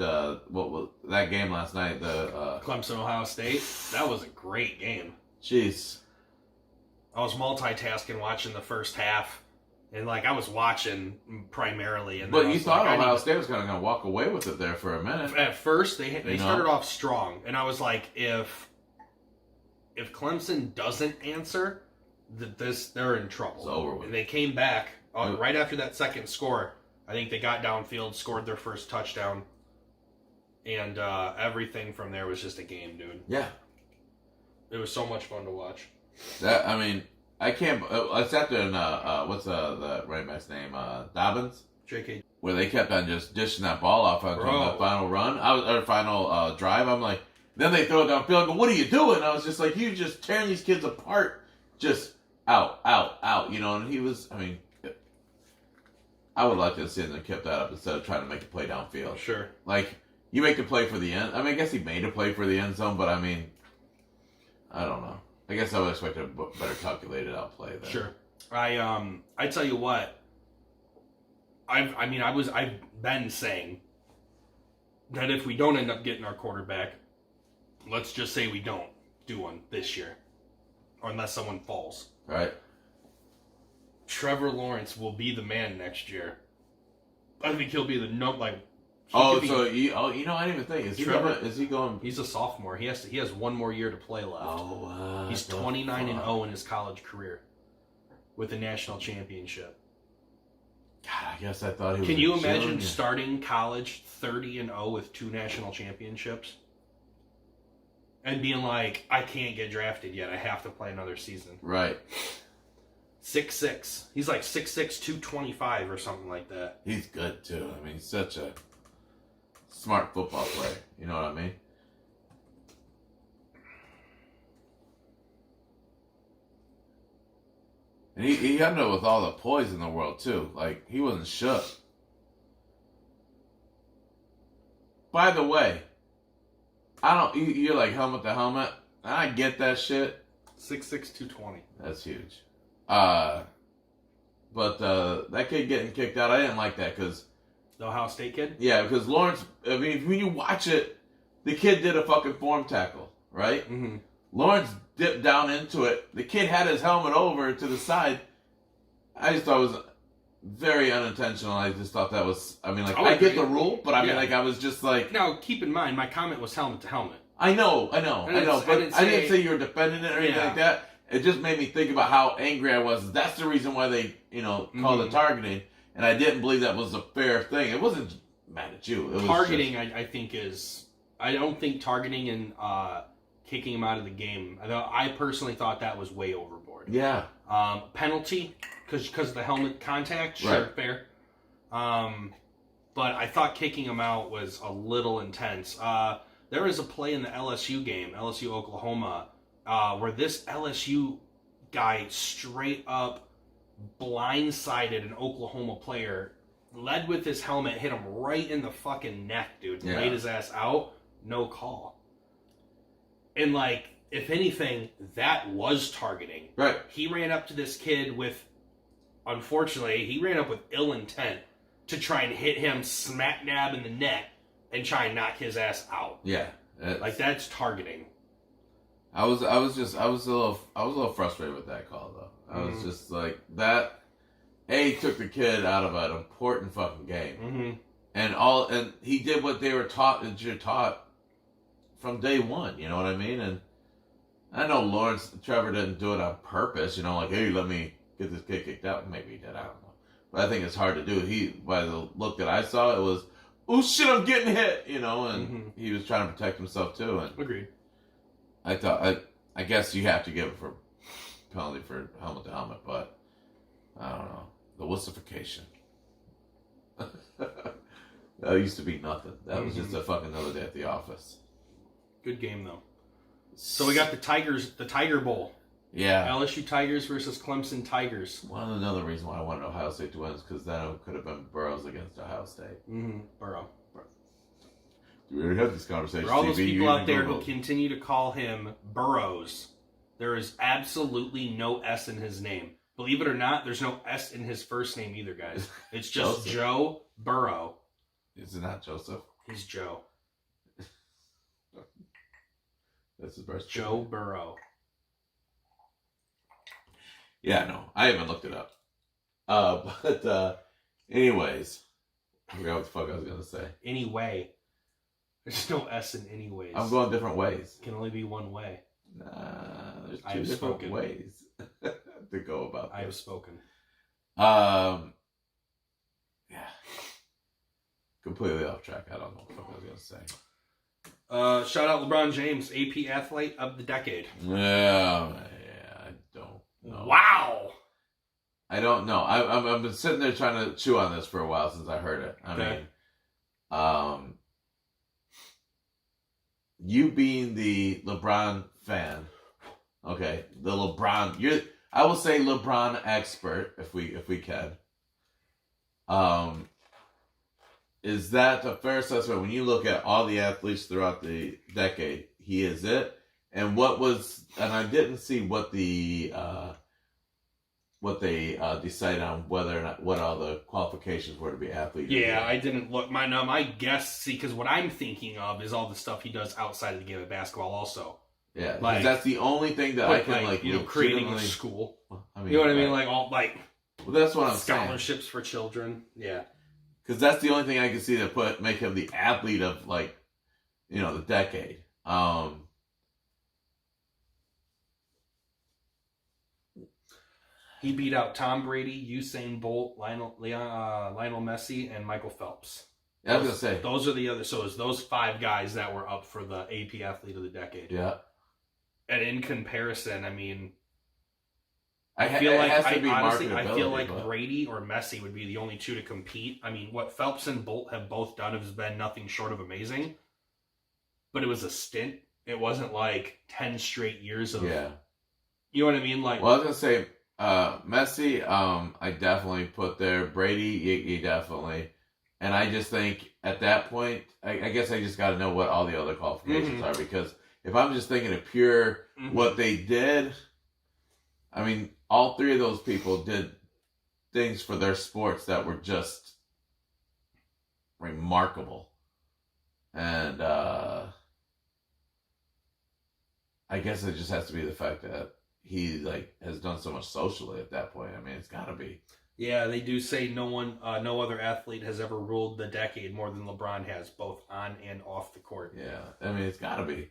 what was that game last night? The Clemson, Ohio State. That was a great game. Jeez. I was multitasking watching the first half, and I was watching primarily. And but you thought Ohio State was going to walk away with it there for a minute. At first, they started off strong, and I was like, if Clemson doesn't answer, they're in trouble. It's over with. And they came back right after that second score. I think they got downfield, scored their first touchdown, and everything from there was just a game, dude. Yeah. It was so much fun to watch. That I mean, I can't. It's after what's the running back's name? Dobbins. JK. Where they kept on just dishing that ball off on the final run. Final drive. I'm like, then they throw it downfield. I go, what are you doing? I was just like, you just tearing these kids apart. Just out. And he was. I mean, I would like to have seen them kept that up instead of trying to make a play downfield. Sure. Like you make the play for the end. I mean, I guess he made a play for the end zone, but I mean, I don't know. I guess I would expect a better calculated outplay then. Sure. I tell you what. I've been saying that if we don't end up getting our quarterback, let's just say we don't do one this year, or unless someone falls. Right. Trevor Lawrence will be the man next year. I think he'll be the I didn't even think. Is he going? He's a sophomore. He has one more year to play left. He's 29-0 in his college career with a national championship. God, I guess I thought he was. Can you imagine starting college 30-0 with 2 national championships? And being like, I can't get drafted yet. I have to play another season. Right. 6'6". He's like 6'6", 225 or something like that. He's good too. I mean, he's such a smart football player. You know what I mean? And he ended up with all the poise in the world too. Like, he wasn't shook. By the way, you're like helmet to helmet. I get that shit. 6'6", 220. That's huge. But that kid getting kicked out, I didn't like that because The Ohio State kid? Yeah, because Lawrence, I mean, when you watch it, the kid did a fucking form tackle, right? Mm-hmm. Lawrence dipped down into it. The kid had his helmet over to the side. I just thought it was very unintentional. I just thought that was, I mean, like, I get the rule, but I mean, like, I was just like... Now, keep in mind, my comment was helmet to helmet. I know, but I didn't say you were defending it or anything like that. It just made me think about how angry I was. That's the reason why they, called it targeting. And I didn't believe that was a fair thing. It wasn't mad at you. It was targeting, just... I think, is... I don't think targeting and kicking him out of the game... I personally thought that was way overboard. Yeah. Penalty, because of the helmet contact, sure, right. Fair. But I thought kicking him out was a little intense. There was a play in the LSU game, LSU-Oklahoma, where this LSU guy straight up blindsided an Oklahoma player, led with his helmet, hit him right in the fucking neck, dude, and laid his ass out. No call. And, like, if anything, that was targeting. Right. He ran up to this kid with, unfortunately, he ran up with ill intent to try and hit him smack dab in the neck and try and knock his ass out. Yeah. Like, that's targeting. I was a little frustrated with that call though. I was just like, that took the kid out of an important fucking game. And he did what they were taught from day one, you know what I mean? And I know Trevor didn't do it on purpose, like, hey, let me get this kid kicked out. Maybe he did, I don't know. But I think it's hard to do. By the look that I saw, it was, oh shit, I'm getting hit, and he was trying to protect himself too. And agreed. I guess you have to give it for penalty for helmet to helmet, but I don't know. The wussification. That used to be nothing. That was just a fucking another day at the office. Good game though. So we got the Tiger Bowl. Yeah. LSU Tigers versus Clemson Tigers. One another reason why I wanted Ohio State to win is because then it could have been Burrows against Ohio State. Burrow. We already had this conversation. For all those people out there who continue to call him Burrows, there is absolutely no S in his name. Believe it or not, there's no S in his first name either, guys. It's just Joe Burrow. Is it not Joseph? He's Joe. That's his birth. Joe Burrow. Yeah, no, I haven't looked it up. But anyways, I forgot what the fuck I was gonna say. Anyway. There's no S in anyways. I'm going different ways. It can only be one way. Nah, there's two different ways to go about this. I have spoken. Yeah. Completely off track. I don't know what I was going to say. Shout out LeBron James, AP Athlete of the Decade. Yeah, I don't know. Wow! I don't know. I've been sitting there trying to chew on this for a while since I heard it. I mean, you being the LeBron fan, okay, the LeBron, I will say LeBron expert, if we can. Is that a fair assessment when you look at all the athletes throughout the decade? He is it, And I didn't see what they decided on whether or not what all the qualifications were to be athlete. Yeah, I didn't look. My guess, see, because what I'm thinking of is all the stuff he does outside of the game of basketball, also. Yeah, like, that's the only thing that I can creating a school. I mean, you know what I mean? Like all Well, that's what I'm saying. Scholarships for children. Yeah. Because that's the only thing I can see that make him the athlete of the decade. He beat out Tom Brady, Usain Bolt, Lionel Messi, and Michael Phelps. I was gonna say those are the other. So it's those 5 guys that were up for the AP Athlete of the Decade. Yeah. And in comparison, I mean, I feel like Brady or Messi would be the only 2 to compete. I mean, what Phelps and Bolt have both done has been nothing short of amazing. But it was a stint. It wasn't like 10 straight years of. Yeah. You know what I mean? Like. Well, I was gonna say Messi. I definitely put there. Brady, you definitely. And I just think at that point, I guess I just got to know what all the other qualifications are, because if I'm just thinking of pure what they did, I mean, all 3 of those people did things for their sports that were just remarkable. And I guess it just has to be the fact that he has done so much socially at that point. I mean, it's got to be. Yeah, they do say no other athlete has ever ruled the decade more than LeBron has, both on and off the court. Yeah, I mean, it's got to be.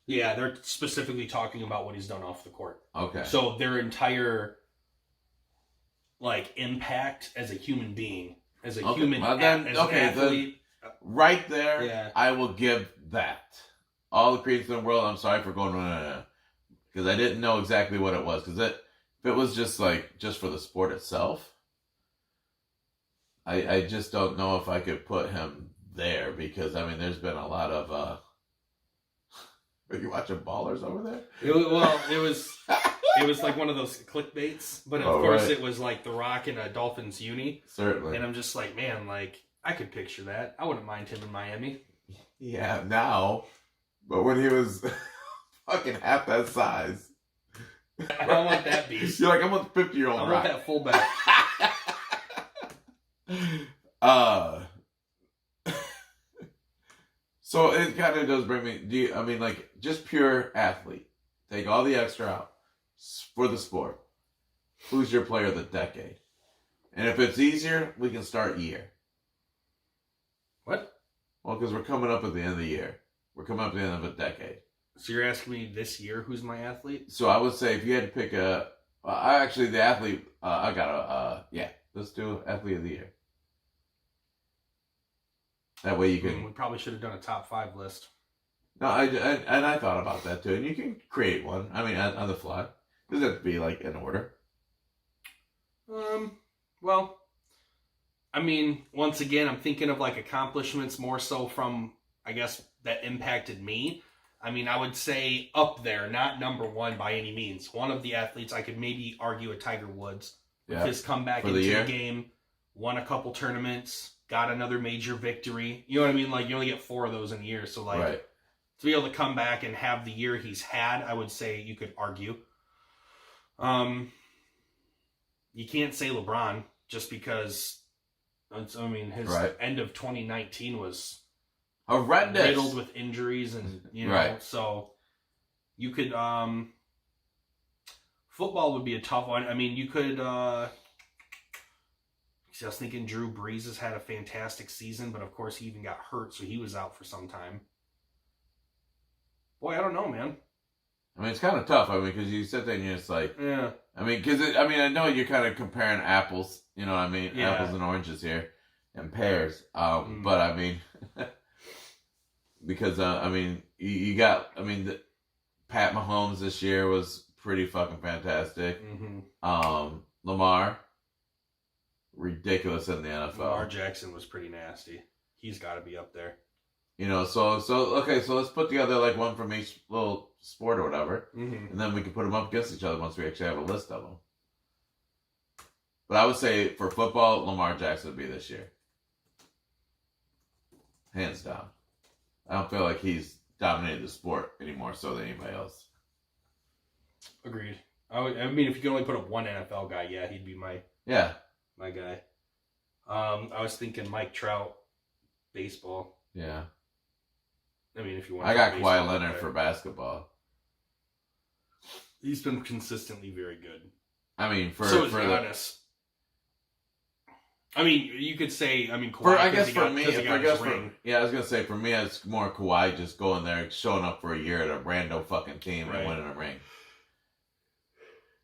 Yeah, they're specifically talking about what he's done off the court. Okay. So their entire, impact as a human being, as a human athlete. Right there, yeah. I will give that. All the credence in the world. I'm sorry for going because I didn't know exactly what it was. Because if it was just for the sport itself, I just don't know if I could put him there, because I mean, there's been a lot of. Are you watching Ballers over there? It was like one of those clickbaits, but of course it was like The Rock in a Dolphins uni. Certainly. And I'm just like, man, I could picture that. I wouldn't mind him in Miami. Yeah, now, but when he was fucking half that size. I don't want that beast. You're like, I want the 50-year-old I want that fullback. So it kind of does bring me. Just pure athlete. Take all the extra out for the sport. Who's your player of the decade? And if it's easier, we can start year. What? Well, because we're coming up at the end of the year. We're coming up at the end of a decade. So you're asking me this year who's my athlete? So I would say if you had to pick the athlete. Let's do athlete of the year. That way you can. We probably should have done a top 5 list. No, I thought about that too, and you can create one. I mean, on the fly. Does it have to be in order? Well, I mean, once again, I'm thinking of accomplishments more so from, I guess, that impacted me. I mean, I would say up there, not number 1 by any means. One of the athletes I could maybe argue a Tiger Woods. With his comeback into the game, won a couple tournaments, got another major victory. You know what I mean? You only get 4 of those in a year. So, to be able to come back and have the year he's had, I would say you could argue. You can't say LeBron just because, his end of 2019 was horrendous, riddled with injuries, and so you could. Football would be a tough one. I mean, you could. I was thinking Drew Brees has had a fantastic season, but of course he even got hurt, so he was out for some time. Boy, I don't know, man. I mean, it's kind of tough. I mean, because you sit there and you're just yeah. I mean, I know you're kind of comparing apples. You know what I mean? Yeah. Apples and oranges here, and pears. But I mean, because you got. Pat Mahomes this year was pretty fucking fantastic. Mm-hmm. Lamar, ridiculous in the NFL. Lamar Jackson was pretty nasty. He's got to be up there. So let's put together one from each little sport or whatever, and then we can put them up against each other once we actually have a list of them. But I would say for football, Lamar Jackson would be this year, hands down. I don't feel like he's dominated the sport anymore so than anybody else. Agreed. I mean, if you could only put up one NFL guy, yeah, he'd be my guy. I was thinking Mike Trout, baseball. Yeah. I mean, if you want. I got Kawhi Leonard for basketball. He's been consistently very good. I mean, for Giannis. I mean, you could say. I mean, Kawhi. I was gonna say for me, it's more Kawhi just going there, showing up for a year at a random fucking team and winning a ring.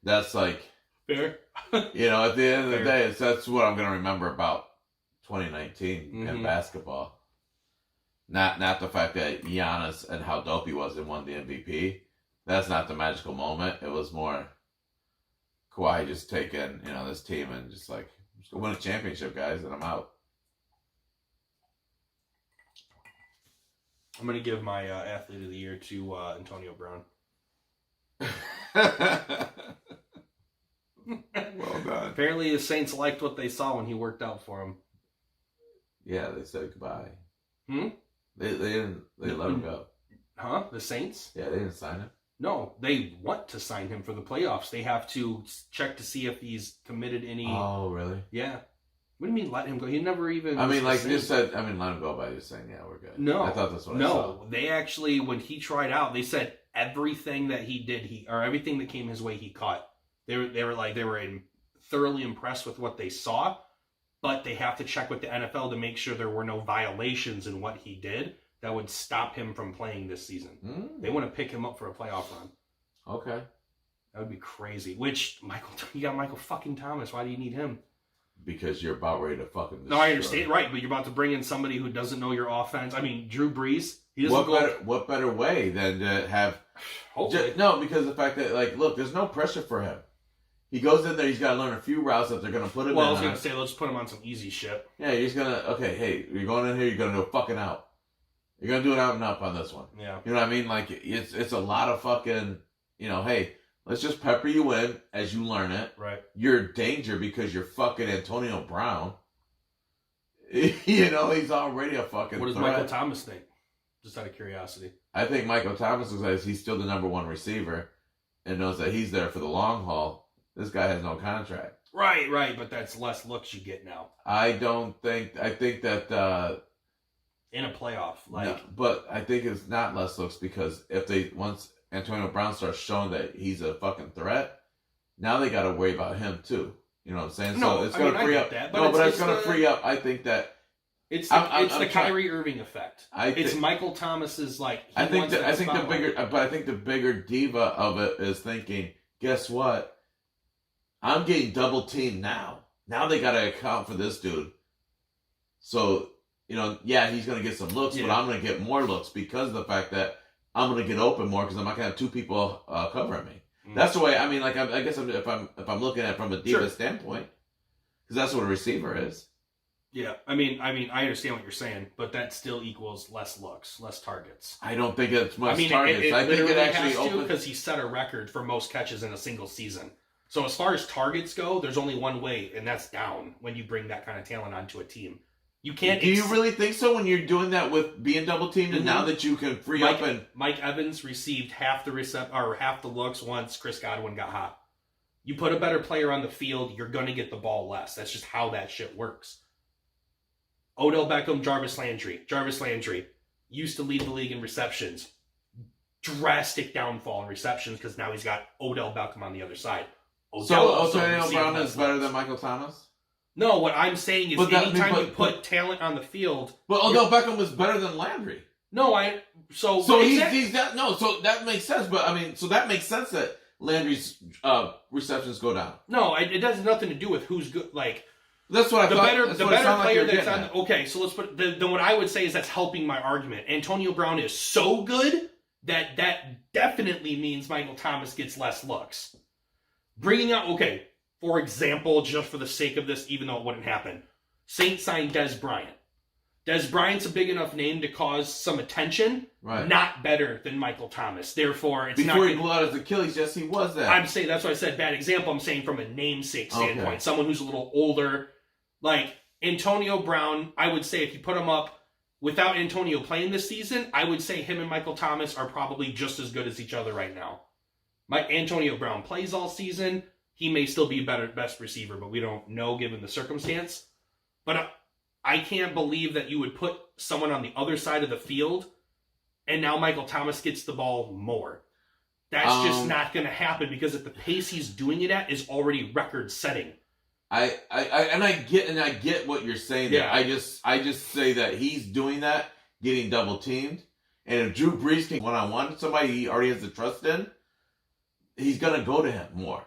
That's like fair. At the end of the day, that's what I'm gonna remember about 2019 in basketball. Not the fact that Giannis and how dope he was and won the MVP. That's not the magical moment. It was more Kawhi just taking this team and just like, let's go win a championship, guys, and I'm out. I'm gonna give my athlete of the year to Antonio Brown. Well done. Apparently, the Saints liked what they saw when he worked out for them. Yeah, they said goodbye. Hmm? They didn't. They let him go. Huh? The Saints? Yeah, they didn't sign him. No, they want to sign him for the playoffs. They have to check to see if he's committed any. Oh, really? Yeah. What do you mean let him go? He never even. I mean, like you just said. I mean, let him go by just saying, yeah, we're good. No, I thought that's what I saw. No, they actually, when he tried out, they said everything that he did, everything that came his way, he caught. They were thoroughly impressed with what they saw, but they have to check with the NFL to make sure there were no violations in what he did that would stop him from playing this season. They want to pick him up for a playoff run. Okay. That would be crazy. Which, you got Michael fucking Thomas. Why do you need him? Because you're about ready to fucking destroy. No, I understand. Right, but you're about to bring in somebody who doesn't know your offense. I mean, Drew Brees. He doesn't what better way than to have... No, because the fact that, like, look, there's no pressure for him. He goes in there, he's got to learn a few routes that they're going to put him in. Well, I was going to say, let's put him on some easy shit. Yeah, he's going to... Okay, hey, you're going in here, you're going to do a fucking out. You're going to do an out and up on this one. Yeah. You know what I mean? Like, it's a lot of fucking... hey... Let's just pepper you in as you learn it. Right. You're in danger because you're fucking Antonio Brown. He's already a fucking What does threat. Michael Thomas think? Just out of curiosity. I think Michael Thomas looks like he's still the number one receiver and knows that he's there for the long haul. This guy has no contract. Right, but that's less looks you get now. I think that... in a playoff. But I think it's not less looks because once Antonio Brown starts showing that he's a fucking threat, now they got to worry about him too. You know what I'm saying? No, so it's going to free up. It's going to free up. I think that it's the Kyrie Irving effect. It's Michael Thomas's I think the bigger diva of it is thinking, guess what? I'm getting double teamed now. Now they got to account for this dude. So he's going to get some looks, but I'm going to get more looks because of the fact that I'm going to get open more because I'm not going to have two people covering me. That's the way. I mean, like I guess if I'm looking at it from a diva standpoint, because that's what a receiver is. Yeah, I mean, I understand what you're saying, but that still equals less looks, less targets. I don't think it's much targets. I think it actually opens because he set a record for most catches in a single season. So as far as targets go, there's only one way, and that's down when you bring that kind of talent onto a team. You can't. Do you really think so when you're doing that with being double teamed, and now that you can free up and Mike Evans received half the looks once Chris Godwin got hot. You put a better player on the field, you're going to get the ball less. That's just how that shit works. Odell Beckham, Jarvis Landry used to lead the league in receptions. Drastic downfall in receptions because now he's got Odell Beckham on the other side. Antonio Brown is better than Michael Thomas? No, what I'm saying is anytime you put talent on the field... But Odell Beckham was better than Landry. So that makes sense. But, I mean, so that makes sense that Landry's receptions go down. No, it has nothing to do with who's good. Like... That's what I thought. The better player that's on... Okay, so let's put... Then what I would say is that's helping my argument. Antonio Brown is so good that definitely means Michael Thomas gets less looks. Bringing out... Okay... For example, just for the sake of this, even though it wouldn't happen, Saints signed Des Bryant. Des Bryant's a big enough name to cause some attention. Right. Not better than Michael Thomas. Therefore, it's Before he blew out his Achilles, yes, he was that. I'm saying, that's why I said bad example. I'm saying from a namesake standpoint. Someone who's a little older. Like, Antonio Brown, I would say if you put him up without Antonio playing this season, I would say him and Michael Thomas are probably just as good as each other right now. Antonio Brown plays all season. He may still be best receiver, but we don't know given the circumstance. But I can't believe that you would put someone on the other side of the field and now Michael Thomas gets the ball more. That's just not going to happen because at the pace he's doing it at is already record-setting. I get what you're saying there. Yeah. I just say that he's doing that, getting double teamed, and if Drew Brees can one-on-one somebody he already has the trust in, he's gonna go to him more.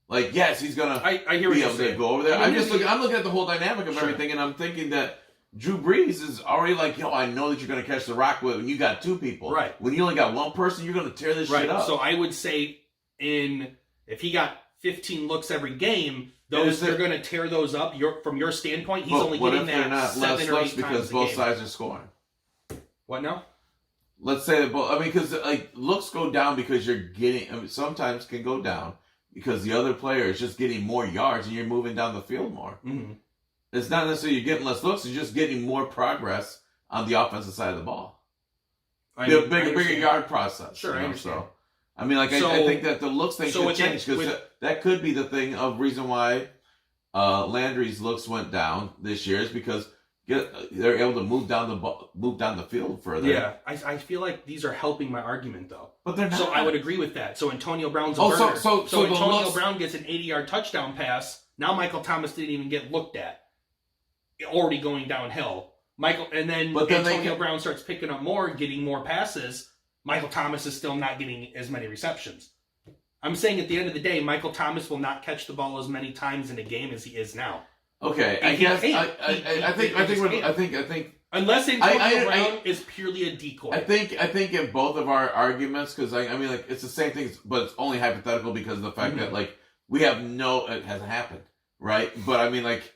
Like, yes, he's gonna I hear what be you're able saying. to go over there. I mean, I'm looking at the whole dynamic of everything, and I'm thinking that Drew Brees is already like, I know that you're gonna catch the rock when you got two people. Right. When you only got one person, you're gonna tear this shit up. So I would say if he got 15 looks every game, they're going to tear those up. From your standpoint, he's only getting that 7 or 8 times because both sides are scoring. What now? Let's say that both. I mean, because like looks go down because you're getting. I mean, sometimes can go down because the other player is just getting more yards and you're moving down the field more. Mm-hmm. It's not necessarily you're getting less looks; you're just getting more progress on the offensive side of the ball. Bigger yard process. Sure, I understand. So, I mean, like I think that the looks thing should change because that could be the thing of reason why Landry's looks went down this year is because they're able to move down the field further. Yeah, I feel like these are helping my argument though. But they're not. So I would agree with that. So Antonio Brown's a burner. So Antonio Brown gets an 80-yard touchdown pass. Now Michael Thomas didn't even get looked at. Already going downhill. Antonio Brown starts picking up more, getting more passes. Michael Thomas is still not getting as many receptions. I'm saying at the end of the day, Michael Thomas will not catch the ball as many times in a game as he is now. Okay, I think unless Antonio Brown is purely a decoy. I think in both of our arguments, because I mean, like it's the same thing, but it's only hypothetical because of the fact that like we have it hasn't happened, right? But I mean, like,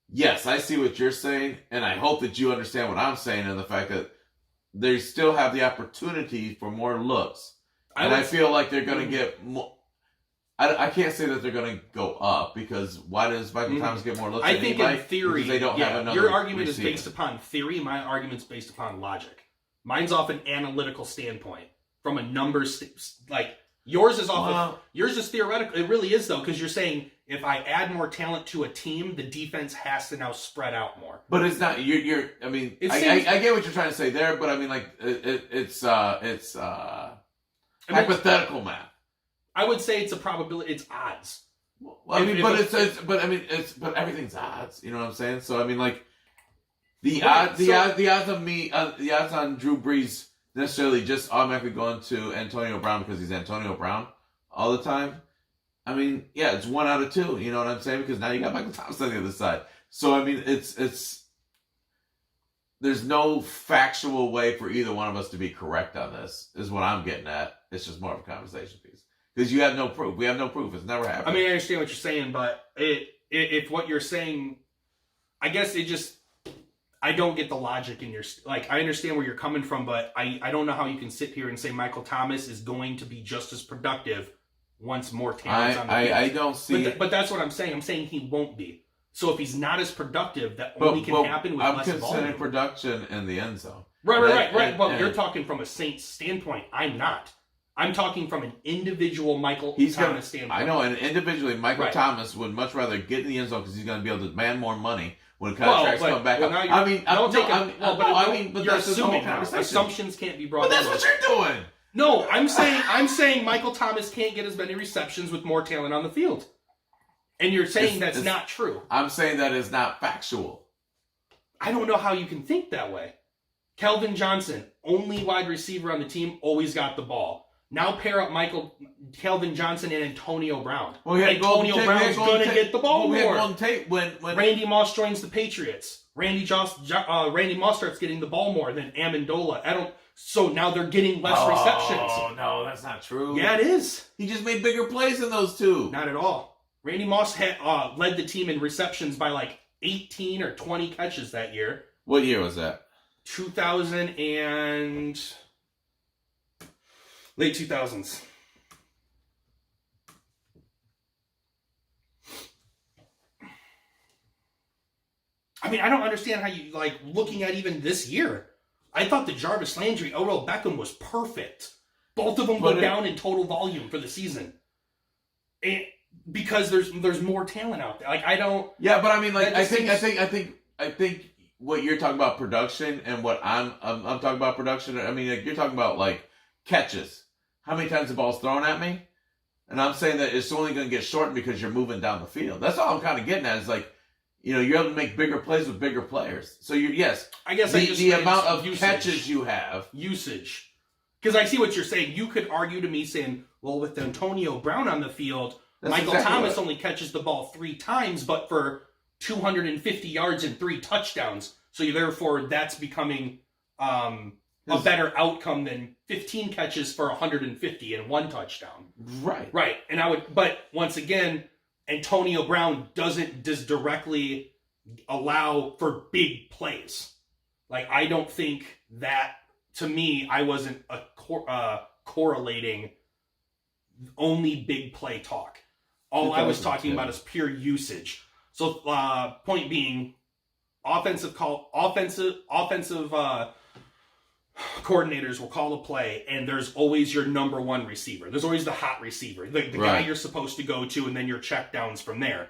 yes, I see what you're saying, and I hope that you understand what I'm saying, and the fact that they still have the opportunity for more looks. I feel like they're going to get more. I can't say that they're going to go up because why does Michael Thomas get more looks? I think in theory, they don't have another your argument receiver. is based upon theory. My argument's based upon logic. Mine's off an analytical standpoint, from a numbers like yours is yours is theoretical. It really is though, because you're saying if I add more talent to a team, the defense has to now spread out more. But it's not. You're. I mean, I get what you're trying to say there, but I mean, like it's hypothetical math. I would say it's a probability. It's odds. Well, I mean, but everything's odds. You know what I'm saying? So I mean, like the odds on Drew Brees necessarily just automatically going to Antonio Brown because he's Antonio Brown all the time. I mean, yeah, it's 1 out of 2. You know what I'm saying? Because now you got Michael Thomas on the other side. So I mean, it's there's no factual way for either one of us to be correct on this. Is what I'm getting at. It's just more of a conversation piece. Because you have no proof. We have no proof. It's never happened. I mean, I understand what you're saying, but if what you're saying, I guess it just, I don't get the logic in your, like, I understand where you're coming from, but I don't know how you can sit here and say Michael Thomas is going to be just as productive once more talent's on the field. I don't see but that's what I'm saying. I'm saying he won't be. So if he's not as productive, that only can happen with less volume. I'm considering production in the end zone. Right. Well, you're talking from a Saints standpoint. I'm not. I'm talking from an individual Michael Thomas standpoint. I know, and individually, Michael Thomas would much rather get in the end zone because he's going to be able to demand more money when contracts come back up. But you're assuming now. Assumptions can't be brought up. But that's what you're doing. No, I'm saying Michael Thomas can't get as many receptions with more talent on the field. And you're saying that's not true. I'm saying that is not factual. I don't know how you can think that way. Kelvin Johnson, only wide receiver on the team, always got the ball. Now pair up Kelvin Johnson and Antonio Brown. Antonio Brown's going to get the ball more. When Randy Moss joins the Patriots. Randy Moss starts getting the ball more than Amendola. So now they're getting less receptions. Oh, no, that's not true. Yeah, it is. He just made bigger plays than those two. Not at all. Randy Moss led the team in receptions by like 18 or 20 catches that year. What year was that? 2000 and... late 2000s. I mean, I don't understand how you, like, looking at even this year. I thought the Jarvis Landry, Odell Beckham was perfect. Both of them go down in total volume for the season. Because there's more talent out there. Like, I don't... Yeah, but I mean, like, I think what you're talking about production and what I'm talking about production, I mean, like, you're talking about, like, catches. How many times the ball's thrown at me? And I'm saying that it's only going to get shortened because you're moving down the field. That's all I'm kind of getting at is, like, you know, you're able to make bigger plays with bigger players. So, I guess the amount of catches you have. Usage. Because I see what you're saying. You could argue to me saying, well, with Antonio Brown on the field, Michael Thomas only catches the ball 3 times, but for 250 yards and 3 touchdowns. So therefore, that's becoming a better outcome than 15 catches for 150 and 1 touchdown. Right. And but once again, Antonio Brown doesn't directly allow for big plays. Like, I don't think that, to me, I wasn't correlating only big play talk. All I was talking about is pure usage. So, point being, offensive coordinators will call a play, and there's always your number 1 receiver. There's always the hot receiver, the guy you're supposed to go to, and then your checkdowns from there.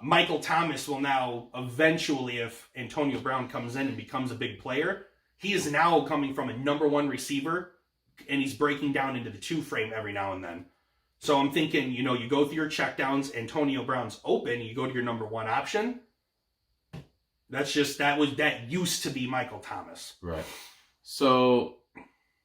Michael Thomas will now eventually, if Antonio Brown comes in and becomes a big player, he is now coming from a number 1 receiver, and he's breaking down into the 2 frame every now and then. So I'm thinking, you go through your checkdowns, Antonio Brown's open, you go to your number 1 option. That used to be Michael Thomas. Right. So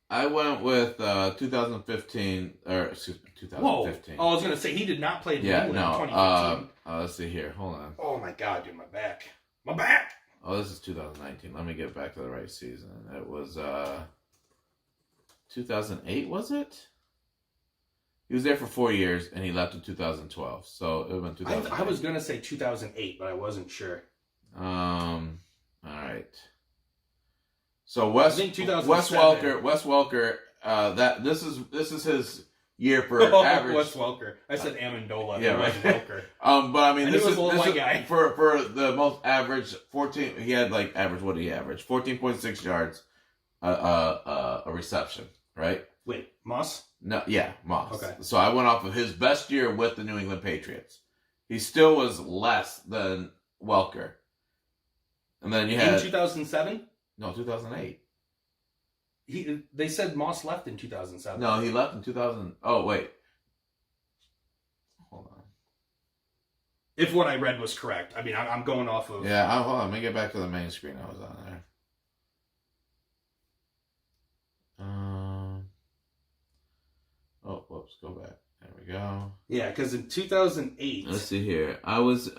I went with 2015, or excuse me, 2015. Whoa. Oh, I was going to say, he did not play in England in 2015. Let's see here. Hold on. Oh, my God, dude, my back. My back! Oh, this is 2019. Let me get back to the right season. It was 2008, was it? He was there for 4 years, and he left in 2012. So it would have been 2008. I was going to say 2008, but I wasn't sure. All right. So Wes Welker, this is his year for average. Wes Welker. I said Amendola. Yeah, right. Welker. But I mean, this is guy. for the most average 14. He had like average. What did he average? 14.6 yards, a reception, right? Wait, Moss? No, yeah, Moss. Okay. So I went off of his best year with the New England Patriots. He still was less than Welker. And then you had... In 2007? No, 2008. They said Moss left in 2007. No, he left in 2000... Oh, wait. Hold on. If what I read was correct. I mean, I'm going off of... Yeah, hold on. Let me get back to the main screen I was on there. Oh, whoops. Go back. There we go. Yeah, because in 2008... Let's see here. I was...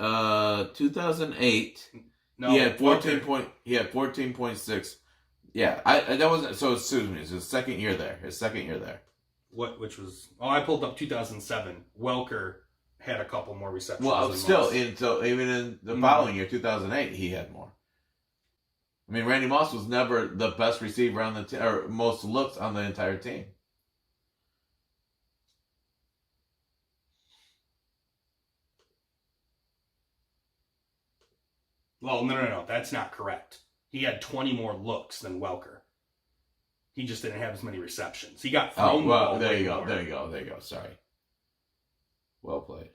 2008... No, he had 14.6. Yeah, that wasn't so. Excuse me, it's his second year there. Which was? Oh, I pulled up 2007. Welker had a couple more receptions. Well, still, even in the following year, 2008, he had more. I mean, Randy Moss was never the best receiver on the or most looks on the entire team. Well, no. That's not correct. He had 20 more looks than Welker. He just didn't have as many receptions. He got thrown the ball. There you go. Sorry. Well played.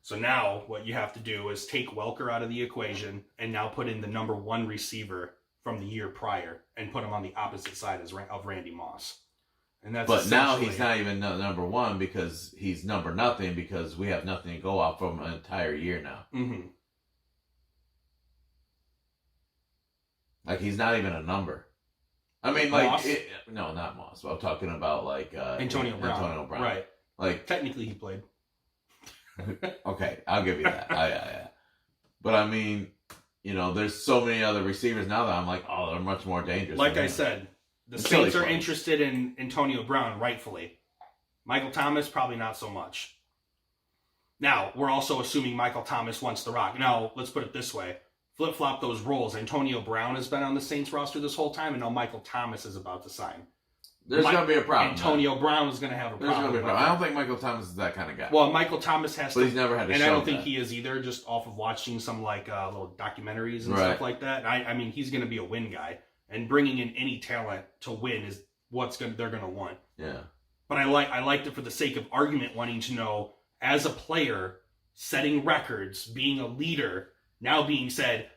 So now what you have to do is take Welker out of the equation and now put in the number 1 receiver from the year prior and put him on the opposite side of Randy Moss. And that's but now he's not even number 1 because he's number nothing because we have nothing to go off from an entire year now. Mm-hmm. Like, he's not even a number. I mean, like... no, not Moss. I'm talking about, like... Antonio Brown. Right. Like... Technically, he played. Okay, I'll give you that. Yeah. But, I mean, there's so many other receivers now that I'm like, oh, they're much more dangerous. Like I said... The Saints are interested in Antonio Brown, rightfully. Michael Thomas, probably not so much. Now, we're also assuming Michael Thomas wants the rock. Now, let's put it this way. Flip-flop those roles. Antonio Brown has been on the Saints roster this whole time, and now Michael Thomas is about to sign. There's going to be a problem. Antonio Brown is going to have a problem. There's going to be a problem. I don't think Michael Thomas is that kind of guy. Well, Michael Thomas has to. But he's never had to show And I don't that. think he is either, just off of watching some little documentaries and stuff like that. I mean, he's going to be a win guy. And bringing in any talent to win is they're going to want. Yeah. But I liked it for the sake of argument, wanting to know, as a player, setting records, being a leader, now being said,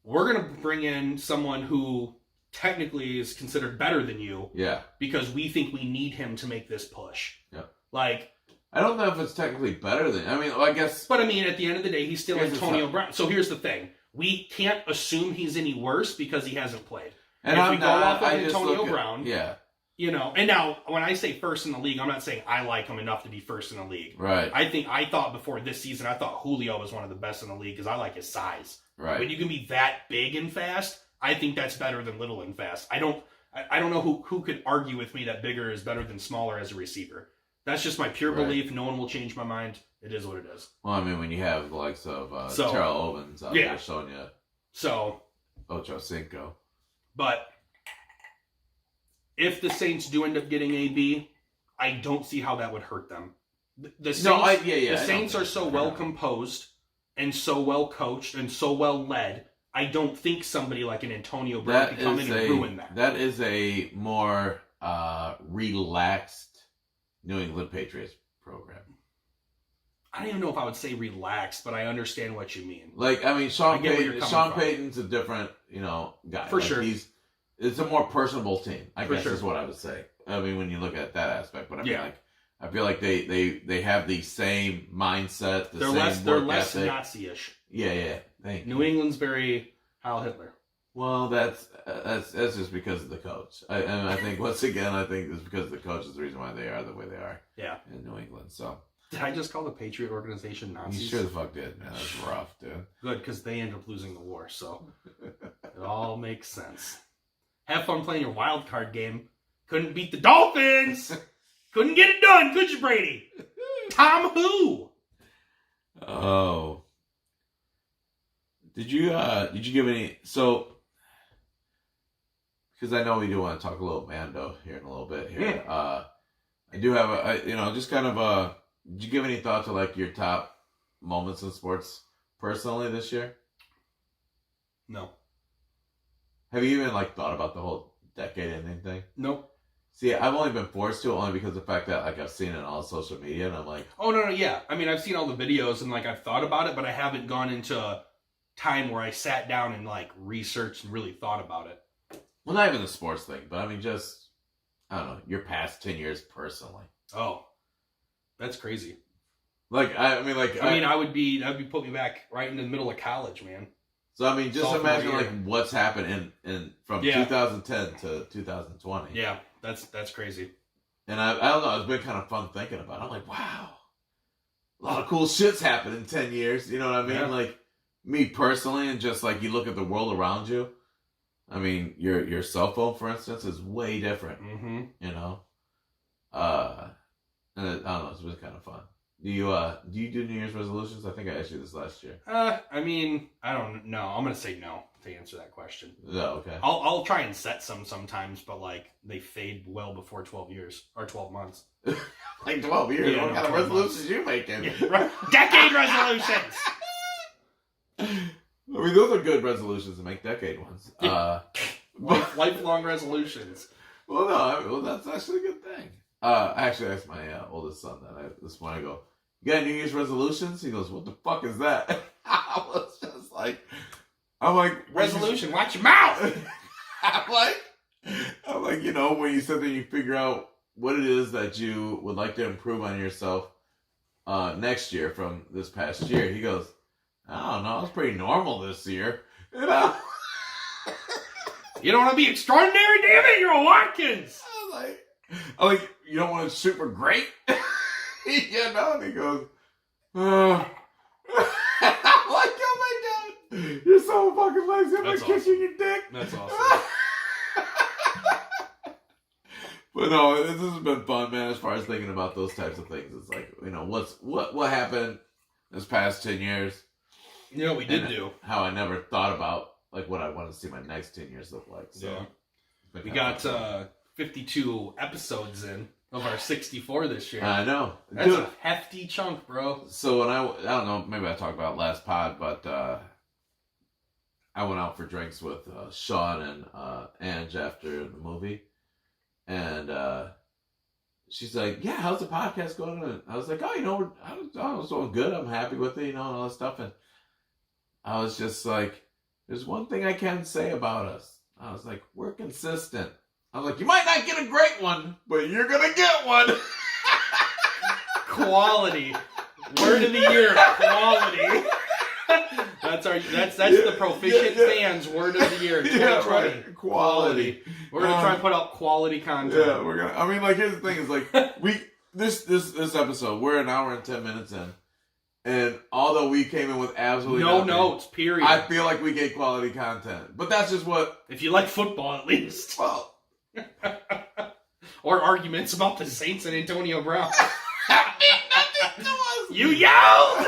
we're going to bring in someone who technically is considered better than you. Yeah. Because we think we need him to make this push. Yeah. Like, I don't know if it's technically better than. I mean, I guess. But I mean, at the end of the day, he's still Antonio Brown. So here's the thing: we can't assume he's any worse because he hasn't played. And if we go off of I Antonio Brown, yeah. You know. And now, when I say first in the league, I'm not saying I like him enough to be first in the league. Right. I thought before this season, I thought Julio was one of the best in the league because I like his size. Right. When you can be that big and fast, I think that's better than little and fast. I don't know who could argue with me that bigger is better than smaller as a receiver. That's just my pure belief. No one will change my mind. It is what it is. Well, I mean, when you have the likes of Terrell Owens out there showing you. So. Ocho Cinco. But if the Saints do end up getting AB, I don't see how that would hurt them. The Saints, the Saints are so well composed and so well coached and so well led. I don't think somebody like an Antonio Brown could come in and ruin that. That is a more relaxed New England Patriots program. I don't even know if I would say relaxed, but I understand what you mean. Like, I mean, Sean Payton's a different, guy. For sure. It's a more personable team, I guess is what I would say. I mean, when you look at that aspect. But I feel like they have the same mindset, they're less Nazi-ish. Yeah. New England's very Heil Hitler. Well, that's just because of the coach. And I think once again, it's because of the coach is the reason why they are the way they are. Yeah. In New England. So. Did I just call the Patriot organization Nazis? You sure the fuck did, man. That's rough, dude. Good, because they ended up losing the war, so it all makes sense. Have fun playing your wild card game. Couldn't beat the Dolphins. Couldn't get it done, could you, Brady? Tom who? Oh. Did you give any? So, because I know we do want to talk a little Mando here in a little bit here. I do have just kind of did you give any thought to like your top moments in sports personally this year? No. Have you even like thought about the whole decade ending thing? Nope. See, I've only been forced to only because of the fact that like I've seen it on all social media and I'm like, oh no, yeah. I mean, I've seen all the videos and like I've thought about it, but I haven't gone into time where I sat down and like researched and really thought about it. Well, not even the sports thing, but I mean just I don't know, your past 10 years personally. Oh. That's crazy. That would be put me back right in the middle of college, man. So I mean, just imagine like what's happened in from 2010 to 2020. Yeah, that's crazy. And I don't know, it's been kind of fun thinking about it. I'm like, wow, a lot of cool shit's happened in 10 years. You know what I mean? Yeah. Like me personally, and just like you look at the world around you. I mean, your cell phone, for instance, is way different. Mm-hmm. And I don't know, it's been kind of fun. Do you do New Year's resolutions? I think I asked you this last year. I mean, I don't know. I'm gonna say no to answer that question. Oh, okay. I'll try and set some sometimes, but like they fade well before 12 years or 12 months. Like 12 years? Yeah, what kind of resolutions you making? Yeah, decade resolutions. I mean, those are good resolutions to make, decade ones. Lifelong resolutions. Well, no, that's actually a good thing. I actually asked my oldest son that this morning. I go, "You got New Year's resolutions?" He goes, "What the fuck is that?" I was just like, "I'm like resolution. Watch your mouth." I'm like, when you sit there, you figure out what it is that you would like to improve on yourself next year from this past year. He goes, "I don't know. It's pretty normal this year." You know? You don't want to be extraordinary, damn it! You're a Watkins. I'm like, you don't want to super great? And he goes, I'm like, oh my god, you're so fucking lazy. I'm like kissing your dick. That's awesome. But no, this has been fun, man, as far as thinking about those types of things. It's like, what happened this past 10 years? You know what we did do? How I never thought about, like, what I want to see my next 10 years look like. So, yeah. We got 52 episodes in of our 64 this year. I know. That's a hefty chunk, bro. So when I don't know, maybe I talked about it last pod, but I went out for drinks with Sean and Ange after the movie, and she's like, "Yeah, how's the podcast going?" And I was like, "Oh, I was doing good. I'm happy with it, and all that stuff." And I was just like, "There's one thing I can say about us." I was like, "We're consistent." I was like, "You might not get a great one, but you're gonna get one." Quality. Word of the year, quality. That's the proficient fans word of the year 2020. Yeah, right. Quality. We're gonna try and put out quality content. Yeah, we're gonna. I mean, like, here's the thing: is like this episode, we're an hour and 10 minutes in, and although we came in with absolutely no nothing, notes, period. I feel like we get quality content, but that's just what. If you like football, at least. Well, or arguments about the Saints and Antonio Brown. nothing to us. You yelled.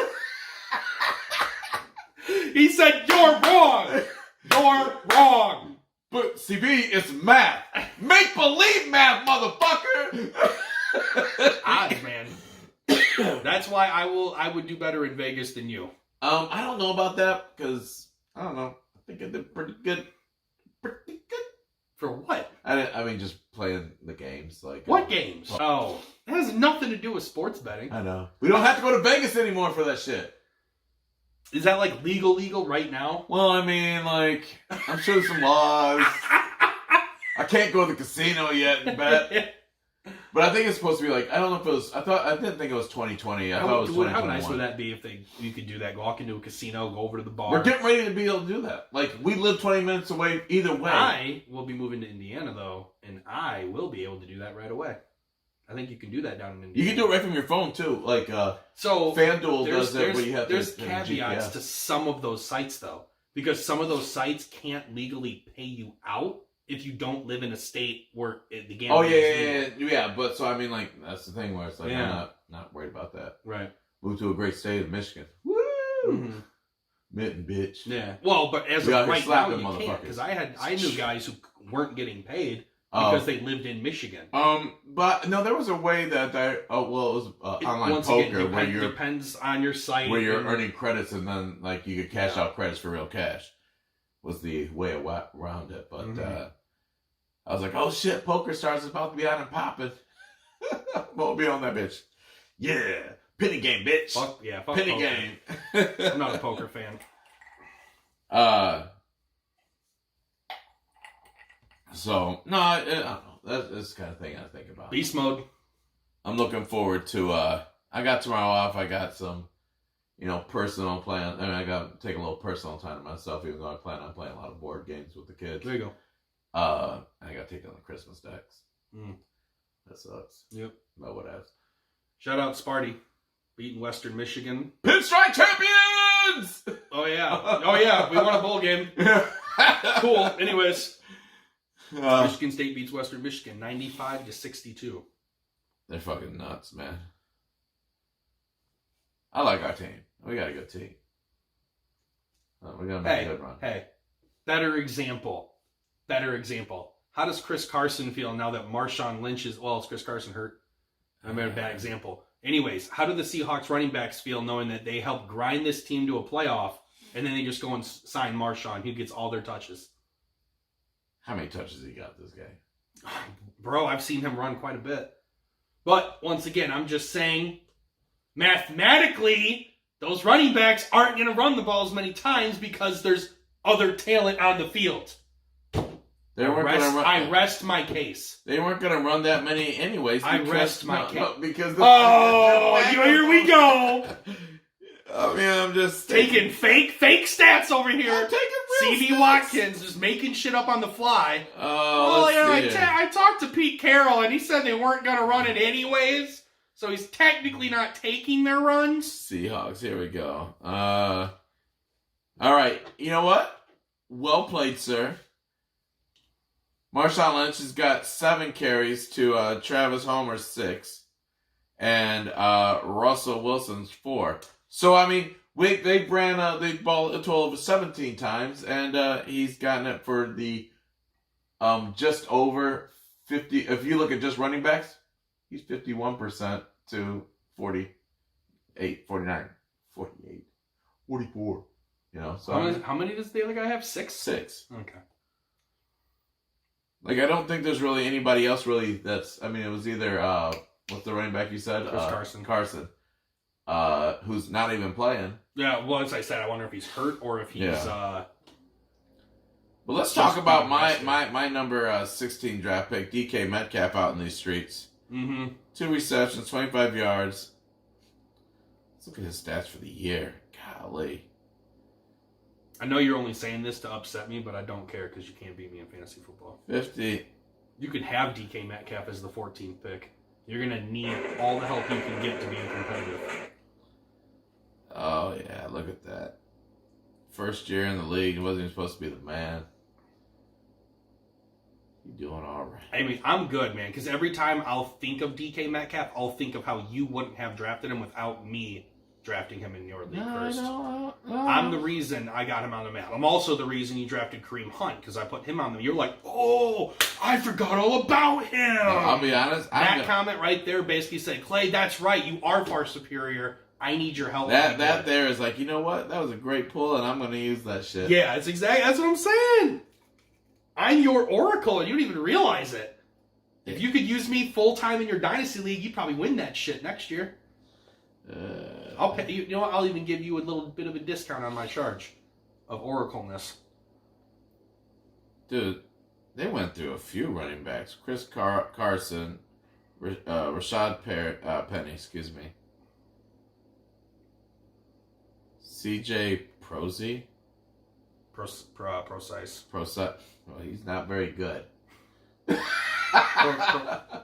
He said, "You're wrong. You're wrong." But CB, it's math. Make believe math, motherfucker. Odds, man. That's why I would do better in Vegas than you. I don't know about that because I don't know. I think I did pretty good. Pretty good. For what? I mean, just playing the games. Like What games? Oh, that has nothing to do with sports betting. I know. We don't have to go to Vegas anymore for that shit. Is that like legal right now? Well, I mean, like, I'm sure there's some laws. I can't go to the casino yet and bet. But I think it's supposed to be like, I don't know if it was, I didn't think it was 2020. I thought it was 2021. How nice would that be if you could do that? Walk into a casino, go over to the bar. We're getting ready to be able to do that. Like, we live 20 minutes away either way. I will be moving to Indiana, though, and I will be able to do that right away. I think you can do that down in Indiana. You can do it right from your phone, too. Like, so FanDuel does it where you have There's to caveats to some of those sites, though. Because some of those sites can't legally pay you out if you don't live in a state where the gambling Oh, is legal. yeah. But, so, I mean, like, that's the thing where it's like, Yeah. I'm not worried about that. Right. Moved to a great state of Michigan. Woo! Mm-hmm. Mitten, bitch. Yeah. Well, but as We out of here right now, slapping you can't. motherfuckers. Because I knew guys who weren't getting paid because they lived in Michigan. But no, there was a way that it was online Once poker again, where you're depends on your site. where you're earning credits and then like you could cash out credits for real cash was the way around it. But I was like, oh shit, Poker Stars is about to be on and popping. Won't be on that bitch. Yeah, penny game, bitch. Fuck penny poker. game. I'm not a poker fan. So no, I don't know. That's the kind of thing I think about. Beast mode. I'm looking forward to. I got tomorrow off. I got some, personal plan. I mean, I got to take a little personal time to myself, even though I plan on playing a lot of board games with the kids. There you go. I got to take on the Christmas decks. That sucks. Yep. But what else? Shout out Sparty, beating Western Michigan. Pinstripe champions! Oh yeah. We won a bowl game. Cool. Anyways. Michigan State beats Western Michigan 95-62. They're fucking nuts, man. I like our team. We got a good team. We're gonna make a good run. Hey, better example. How does Chris Carson feel now that Marshawn Lynch is? Well, is Chris Carson hurt? I made a bad example. Anyways, how do the Seahawks running backs feel knowing that they helped grind this team to a playoff, and then they just go and sign Marshawn, who gets all their touches? How many touches he got this game? Bro, I've seen him run quite a bit. But, once again, I'm just saying, mathematically, those running backs aren't going to run the ball as many times because there's other talent on the field. I rest my case. They weren't going to run that many anyways. I rest my case. Because here we go. I mean, I'm just taking fake stats over here. I'm taking real CB stats. Watkins just making shit up on the fly. I talked to Pete Carroll and he said they weren't going to run it anyways. So he's technically not taking their runs. Seahawks, here we go. All right, you know what? Well played, sir. Marshawn Lynch has got 7 carries to Travis Homer's 6. And Russell Wilson's 4. So, I mean, they ran the ball a total of 17 times, and he's gotten it for the just over 50. If you look at just running backs, he's 51% to 48, 49, 48, 44. You know, so how many does the other guy have? 6? 6. Okay. Like, I don't think there's really anybody else really that's. I mean, it was either what's the running back you said? Carson. Who's not even playing. Yeah, well, as I said, I wonder if he's hurt or if he's. Well, let's talk about my number 16 draft pick, DK Metcalf, out in these streets. 2 receptions, 25 yards. Let's look at his stats for the year. Golly. I know you're only saying this to upset me, but I don't care because you can't beat me in fantasy football. 50. You could have DK Metcalf as the 14th pick. You're going to need all the help you can get to be competitive. Oh, yeah, look at that. First year in the league, he wasn't even supposed to be the man. You're doing all right. I mean, I'm good, man, because every time I'll think of DK Metcalf, I'll think of how you wouldn't have drafted him without me drafting him in your league first. No. I'm the reason I got him on the map. I'm also the reason you drafted Kareem Hunt, because I put him on the. You're like, oh, I forgot all about him. No, I'll be honest. That comment right there basically said, Clay, that's right. You are far superior. I need your help. That there is like, you know what? That was a great pull, and I'm going to use that shit. Yeah, that's what I'm saying. I'm your oracle, and you don't even realize it. If you could use me full time in your dynasty league, you'd probably win that shit next year. I'll pay you. You know what? I'll even give you a little bit of a discount on my charge of oracleness. Dude, they went through a few running backs. Chris Carson, Rashad Penny, excuse me. CJ Prosey. Procise. Well, he's not very good.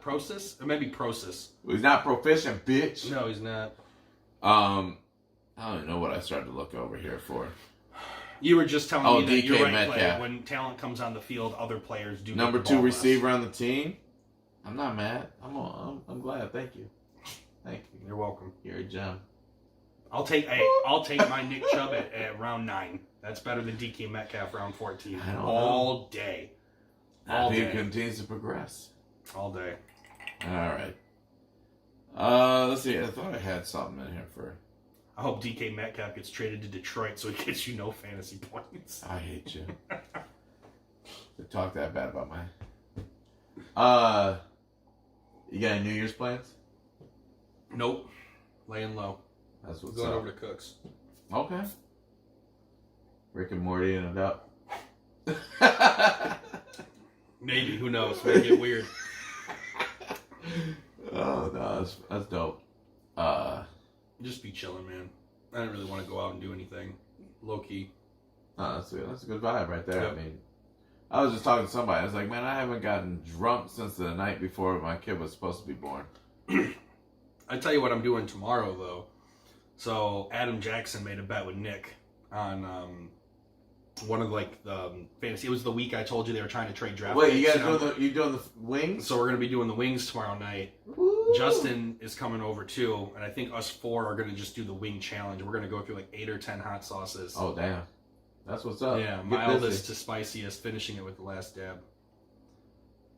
Prosis? Or maybe Prosis. He's not proficient, bitch. No, he's not. I don't even know what I started to look over here for. You were just telling me that you're right, Metcalf. Clay. When talent comes on the field, other players do. Number 2 receiver on the team. I'm not mad. I'm glad. Thank you. You're welcome. You're a gem. I'll take my Nick Chubb at round 9. That's better than DK Metcalf round 14. All day. All day. He continues to progress. All day. All right. Let's see. I thought I had something in here for. I hope DK Metcalf gets traded to Detroit so he gets you no fantasy points. I hate you. To talk that bad about mine. You got any New Year's plans? Nope. Laying low. That's what's going up. over to Cook's. Okay. Rick and Morty in it up. Maybe. Who knows? Might get weird. Oh, no. That's dope. Just be chilling, man. I don't really want to go out and do anything. Low key. Oh, that's a good vibe right there. Yep. I mean, I was just talking to somebody. I was like, man, I haven't gotten drunk since the night before my kid was supposed to be born. I tell you what I'm doing tomorrow, though. So Adam Jackson made a bet with Nick on one of the fantasy. It was the week I told you they were trying to trade draft. Wait, you guys doing the wings? So we're gonna be doing the wings tomorrow night. Woo. Justin is coming over too, and I think us 4 are gonna just do the wing challenge. We're gonna go through like 8 or 10 hot sauces. Oh damn, that's what's up. Yeah, Get mildest busy. to spiciest, finishing it with the last dab.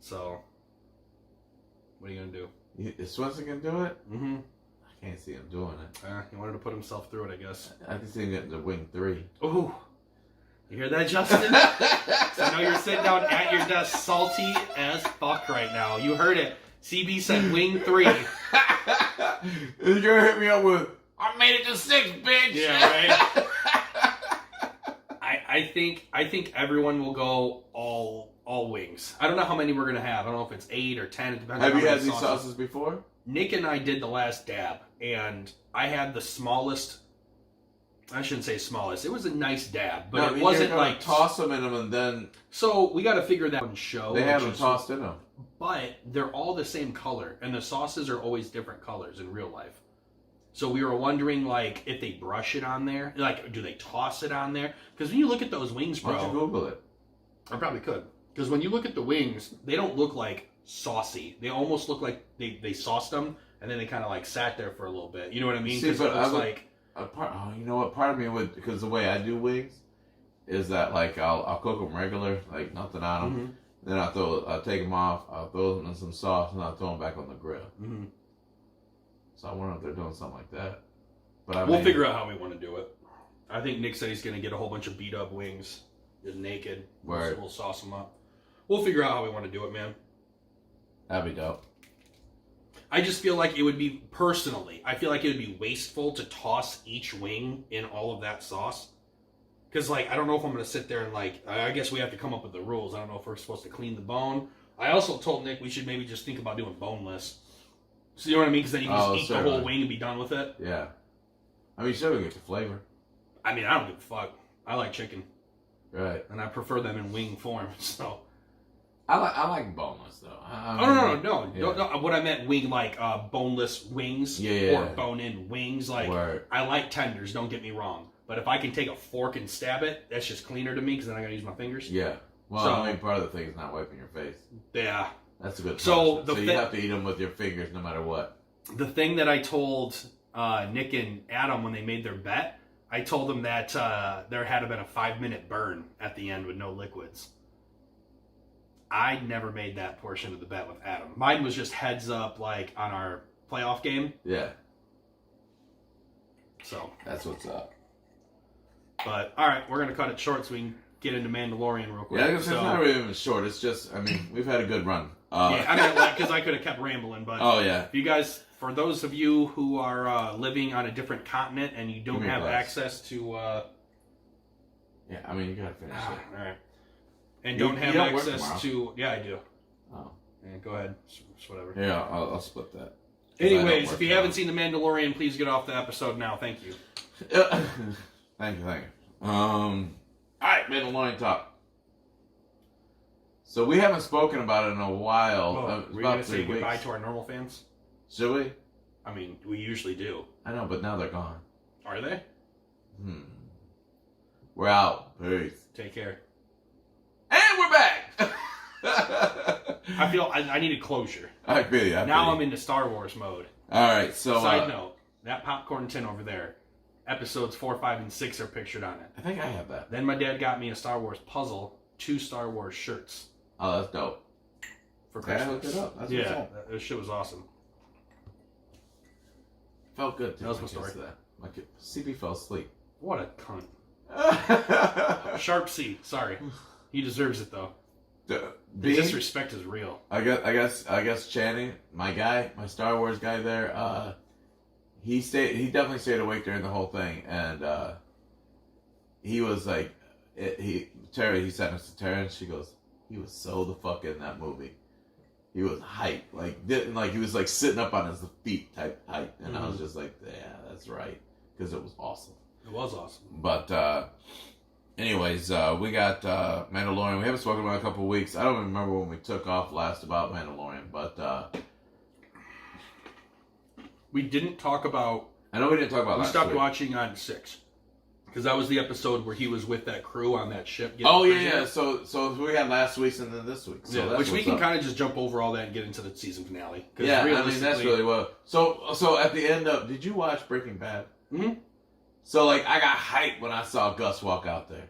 So, what are you gonna do? Is Swenson can do it? Mm-hmm. I can't see him doing it. He wanted to put himself through it, I guess. I can see him getting to wing 3. Ooh. You hear that, Justin? I know you're sitting down at your desk salty as fuck right now. You heard it. CB said wing 3. You're gonna hit me up with, I made it to 6, bitch! Yeah, right? I think everyone will go all wings. I don't know how many we're going to have. I don't know if it's 8 or 10. It depends on Have you how had many these sauces before? Nick and I did the last dab, and I had the smallest. I shouldn't say smallest. It was a nice dab, but it wasn't like toss them in them and then. So we got to figure that out and show. They have them tossed in them, but they're all the same color, and the sauces are always different colors in real life. So we were wondering, like, if they brush it on there, like, do they toss it on there? Because when you look at those wings, bro, why don't you Google it? I probably could. Because when you look at the wings, they don't look like saucy. They almost look like they sauced them and then they kind of like sat there for a little bit. You know what I mean? See, but it looks like you know what? Part of me would, because the way I do wings is that like I'll cook them regular, like nothing on them. Then I'll take them off. I'll throw them in some sauce, and I'll throw them back on the grill. Mm-hmm. So I wonder if they're doing something like that. But we'll figure out how we want to do it. I think Nick said he's going to get a whole bunch of beat up wings, just naked. Word. We'll sauce them up. We'll figure out how we want to do it, man. That'd be dope. I just feel like it would be, personally, I feel like it would be wasteful to toss each wing in all of that sauce. Because, like, I don't know if I'm going to sit there and, like, I guess we have to come up with the rules. I don't know if we're supposed to clean the bone. I also told Nick we should maybe just think about doing boneless. So, you know what I mean? Because then you can just eat the whole wing and be done with it. Yeah. I mean, you still get the flavor. I mean, I don't give a fuck. I like chicken. Right. And I prefer them in wing form, so... I like boneless, though. No. What I meant, wing, like, boneless wings. Yeah. Or bone-in wings. Like, Word. I like tenders, don't get me wrong. But if I can take a fork and stab it, that's just cleaner to me, because then I gotta use my fingers. Yeah. Well, So, I mean, part of the thing is not wiping your face. Yeah. That's a good So, so you have to eat them with your fingers no matter what. The thing that I told Nick and Adam when they made their bet, I told them that there had been a 5-minute burn at the end with no liquids. I never made that portion of the bet with Adam. Mine was just heads up, like, on our playoff game. Yeah. So. That's what's up. But, alright, we're going to cut it short so we can get into Mandalorian real quick. Yeah, it's not really even short. It's just, I mean, we've had a good run. Yeah, I mean, because I could have kept rambling, but oh, yeah. If you guys, for those of you who are living on a different continent and you don't have access to... yeah, I mean, you gotta finish it. Alright. And don't have access to... Yeah, I do. Oh. Yeah, go ahead. It's whatever. Yeah, I'll split that. Anyways, if you haven't seen The Mandalorian, please get off the episode now. Thank you. Thank you. Alright, Mandalorian talk. So we haven't spoken about it in a while. Well, we're going to say goodbye to our normal fans? Should we? I mean, we usually do. I know, but now they're gone. Are they? We're out. Peace. Take care. And we're back! I feel I needed closure. I feel you. Now I'm into Star Wars mode. Alright, so... Side note, that popcorn tin over there, episodes 4, 5, and 6 are pictured on it. I think I have that. Then my dad got me a Star Wars puzzle, 2 Star Wars shirts. Oh, that's dope. For Christmas. I hooked it up. That's yeah, what's up. that shit was awesome. Felt good, too. That was my story. My kid, CB fell asleep. What a cunt. Sharp C, sorry. He deserves it, though. The disrespect is real. I guess Channing, my guy, my Star Wars guy there, he definitely stayed awake during the whole thing, and he was like, Terry, he sent us to Terry, and she goes, he was so the fuck in that movie. He was hype, he was like sitting up on his feet type hype, and I was just like, yeah, that's right, because it was awesome. It was awesome. But anyways, we got Mandalorian. We haven't spoken about it in a couple of weeks. I don't even remember when we took off last about Mandalorian, but we didn't talk about. I know we didn't talk about. We stopped watching on 6 because that was the episode where he was with that crew on that ship. Oh yeah. So we had last week's and then this week. So yeah, which we can kind of just jump over all that and get into the season finale. Yeah, I mean that's really well. So at the end of, did you watch Breaking Bad? Mm-hmm. So like I got hyped when I saw Gus walk out there.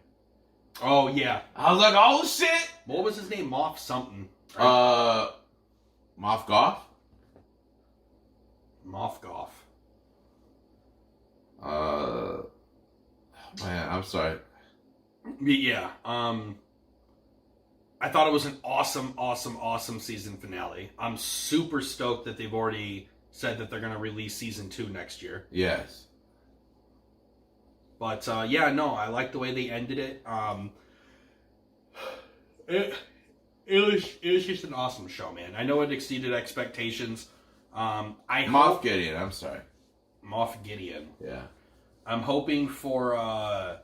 Oh yeah, I was like, oh shit! What was his name? Moff something. Right? Moff Goff. Moff Goff. Man, I'm sorry. Yeah. I thought it was an awesome season finale. I'm super stoked that they've already said that they're going to release season 2 next year. Yes. But yeah, no, I like the way they ended it. It was just an awesome show, man. I know it exceeded expectations. Moff Gideon. I'm sorry. Moff Gideon. Yeah. I'm hoping for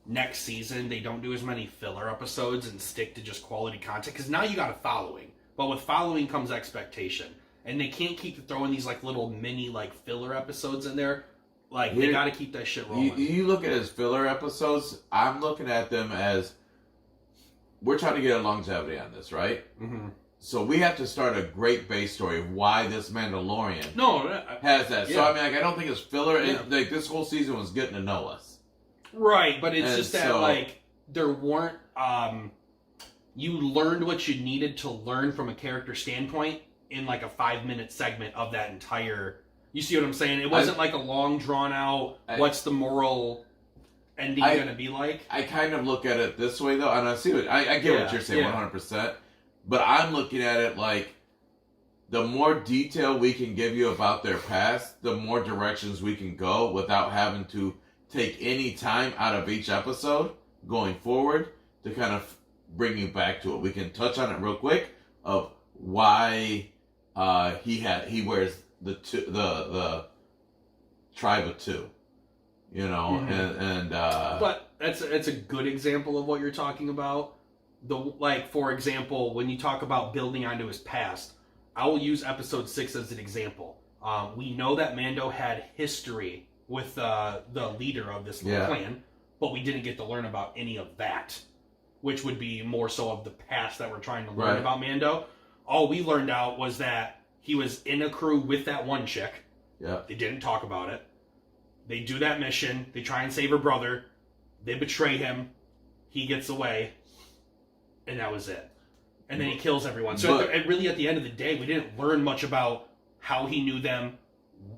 next season they don't do as many filler episodes and stick to just quality content, because now you got a following, but with following comes expectation, and they can't keep throwing these like little mini like filler episodes in there. Like they got to keep that shit rolling. You look at it as filler episodes. I'm looking at them as we're trying to get a longevity on this, right? Mm-hmm. So we have to start a great base story of why this Mandalorian has that. Yeah. So I mean, like, I don't think it's filler. Yeah. Like this whole season was getting to know us, right? But it's just that like there weren't you learned what you needed to learn from a character standpoint in like a 5-minute segment of that entire. You see what I'm saying? It wasn't like a long drawn out. What's the moral ending going to be like? I kind of look at it this way though, and I see what I get what you're saying 100%. But I'm looking at it like the more detail we can give you about their past, the more directions we can go without having to take any time out of each episode going forward to kind of bring you back to it. We can touch on it real quick of why he wears the tribe of two, you know, and but it's a good example of what you're talking about. For example, when you talk about building onto his past, I will use episode 6 as an example. We know that Mando had history with the leader of this clan, but we didn't get to learn about any of that, which would be more so of the past that we're trying to learn about Mando. All we learned out was that he was in a crew with that one chick. Yeah. They didn't talk about it. They do that mission. They try and save her brother. They betray him. He gets away. And that was it. And then he kills everyone. So really, at the end of the day, we didn't learn much about how he knew them,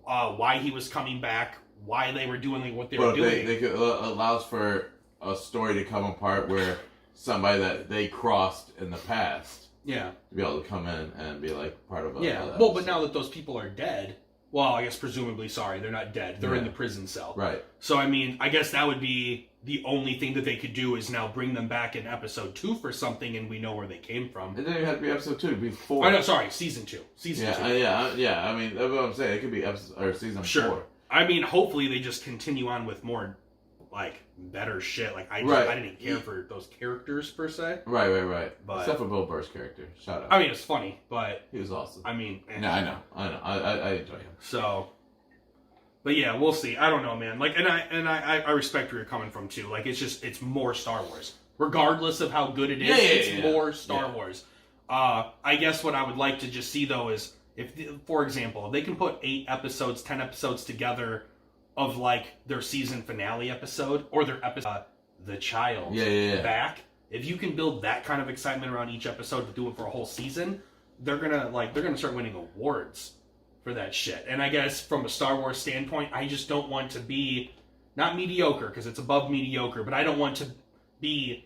why he was coming back, why they were doing what they were doing. They allows for a story to come apart where somebody that they crossed in the past, to be able to come in and be like part of a but now that those people are dead, well, I guess presumably, they're not dead. They're in the prison cell. Right. So I mean, I guess that would be the only thing that they could do is now bring them back in episode 2 for something, and we know where they came from. It didn't have to be episode 2. It'd be 4. Oh no, sorry, season 2. Season 2. Yeah. I mean, that's what I'm saying. It could be season 4. I mean, hopefully they just continue on with more, like, better shit. Like, I didn't care for those characters, per se. Right. But, except for Bill Burr's character. Shout out. I mean, it's funny, but... He was awesome. I mean... No, I know. I enjoy him. So... But yeah, we'll see. I don't know, man. Like, and I respect where you're coming from, too. Like, it's more Star Wars. Regardless of how good it is, it's more Star Wars. I guess what I would like to just see, though, is... For example, if they can put 8 episodes, 10 episodes together of like their season finale episode or their episode, the child back. If you can build that kind of excitement around each episode to do it for a whole season, they're gonna start winning awards for that shit. And I guess from a Star Wars standpoint, I just don't want to be not mediocre because it's above mediocre, but I don't want to be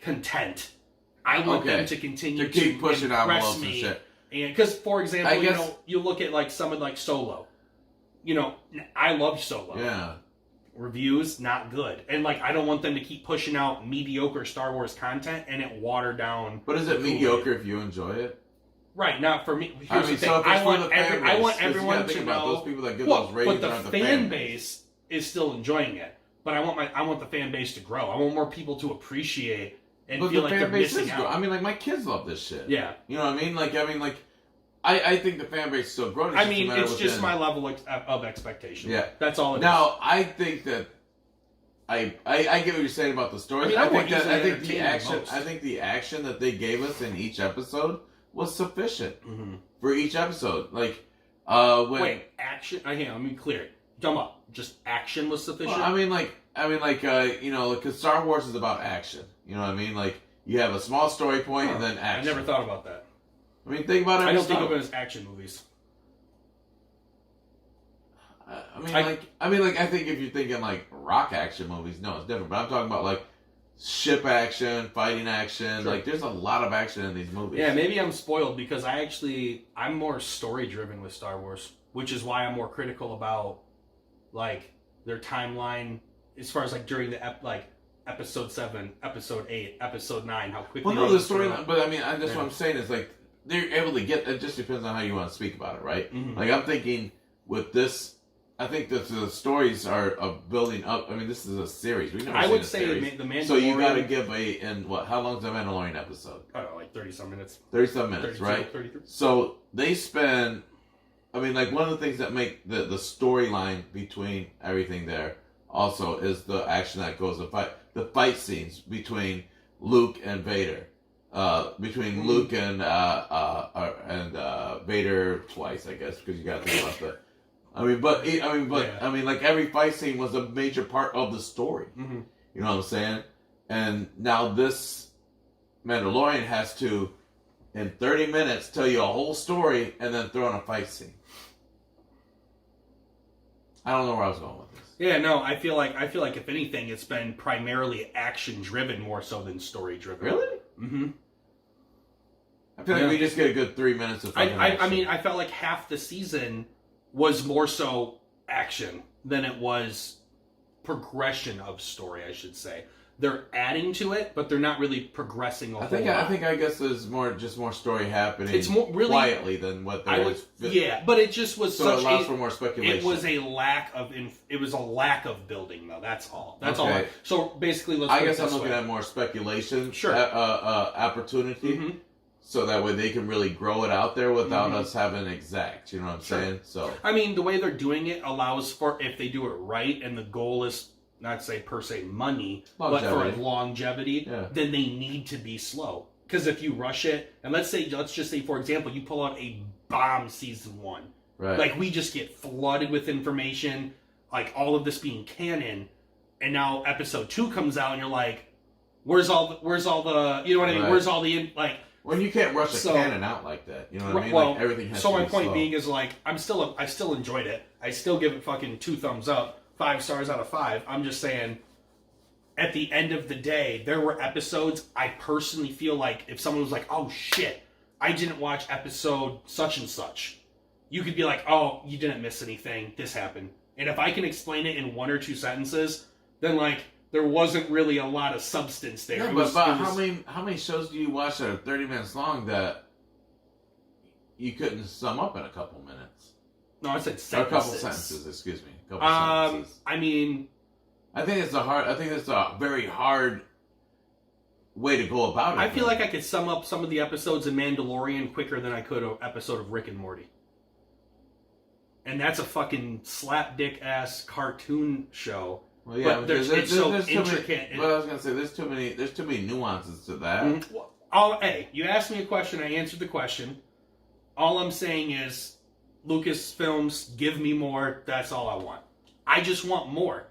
content. I want them to continue to keep pushing envelopes and shit. And because, for example, you look at like someone like Solo. I love Solo. Yeah. Reviews not good, and like I don't want them to keep pushing out mediocre Star Wars content and it water down. But is it mediocre if you enjoy it? Right, not for me. Here's the thing. So I want everyone to know. Those people that give those ratings but the fan base is still enjoying it. But I want the fan base to grow. I want more people to appreciate. And feel like they're missing out. I mean, like, my kids love this shit. Yeah. You know what I mean? I think the fan base is still growing. It's just my level of expectation. Yeah. That's all it is. Now, I think that I get what you're saying about the story. I think the action that they gave us in each episode was sufficient for each episode. Like, wait, action? Let me clear it. You're talking about just action was sufficient? Well, because Star Wars is about action. You know what I mean? Like, you have a small story point and then action. I never thought about that. I mean, think about it. I don't think of it as action movies. I think if you're thinking like rock action movies, no, it's different. But I'm talking about like ship action, fighting action. Sure. Like, there's a lot of action in these movies. Yeah, maybe I'm spoiled because I'm more story driven with Star Wars, which is why I'm more critical about like their timeline as far as like during the Episode 7, Episode 8, Episode 9, how quickly... Well, no, the storyline... But, I mean, that's what I'm saying is, like, they're able to get... It just depends on how you want to speak about it, right? Mm-hmm. Like, I'm thinking with this... I think that the stories are building up... I mean, this is a series. I would say the Mandalorian... So you got to give how long's the Mandalorian episode? I don't know, like 30-some minutes. 30-some minutes, 32, right? 33. So they spend... I mean, like, one of the things that make the storyline between everything there also is the action that goes the fight scenes between Luke and Vader, between Luke and Vader twice, I guess, because you got to think about that. Like every fight scene was a major part of the story. Mm-hmm. You know what I'm saying? And now this Mandalorian has to, in 30 minutes, tell you a whole story and then throw in a fight scene. I don't know where I was going with this. Yeah, no, I feel like if anything, it's been primarily action driven more so than story driven. Really? Mm-hmm. I feel like we just get a good 3 minutes of fucking action. I mean, I felt like half the season was more so action than it was progression of story, I should say. They're adding to it, but they're not really progressing a whole lot. I guess there's more story happening. It's more really quietly than what there was. Yeah, but it just was so it allows for more speculation. It was a lack of building, though. That's all. That's all. So basically, let's. I guess I'm looking at more speculation. Sure. Opportunity. Mm-hmm. So that way they can really grow it out there without us having exact. You know what I'm saying? So I mean, the way they're doing it allows for, if they do it right, and the goal is not to say per se money, but for longevity, then they need to be slow. Because if you rush it, and let's just say, for example, you pull out a bomb season 1. Right. Like, we just get flooded with information, like all of this being canon, and now episode 2 comes out, and you're like, where's all the, you know what I mean? Right. Where's all the, like... When you can't rush a canon out like that, you know what I mean? Well, like everything has so to my be point slow. being is, like, I still enjoyed it. I still give it fucking 2 thumbs up. 5 stars out of 5. I'm just saying, at the end of the day, there were episodes I personally feel like if someone was like, oh shit, I didn't watch episode such and such, you could be like, oh, you didn't miss anything, this happened. And if I can explain it in 1 or 2 sentences, then like, there wasn't really a lot of substance there. Yeah, how many shows do you watch that are 30 minutes long that you couldn't sum up in a couple minutes? No, I said sentences. Or a couple sentences, excuse me. A couple sentences. I mean, I think it's a very hard way to go about it. I feel like I could sum up some of the episodes in Mandalorian quicker than I could an episode of Rick and Morty. And that's a fucking slapdick ass cartoon show. Well, yeah, but it's so intricate. Well, I was gonna say there's too many nuances to that. Well, hey, you asked me a question, I answered the question. All I'm saying is, Lucasfilms, give me more. That's all I want. I just want more.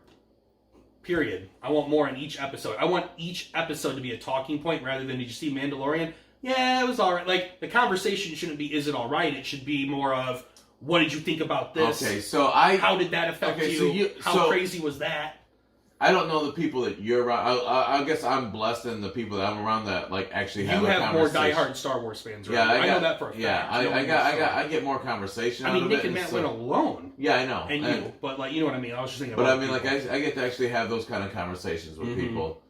Period. I want more in each episode. I want each episode to be a talking point rather than, did you see Mandalorian? Yeah, it was alright. Like, the conversation shouldn't be, is it alright? It should be more of, what did you think about this? Okay, so how did that affect you? How crazy was that? I don't know the people that you're around. I guess I'm blessed in the people that I'm around that like actually have. You have more diehard Star Wars fans, right? Yeah, I know that for a fact. Yeah, I get more conversation. I mean, Nick and Matt went alone. Yeah, I know. And but like, you know what I mean. I was just thinking. But I mean, like, I get to actually have those kind of conversations with people,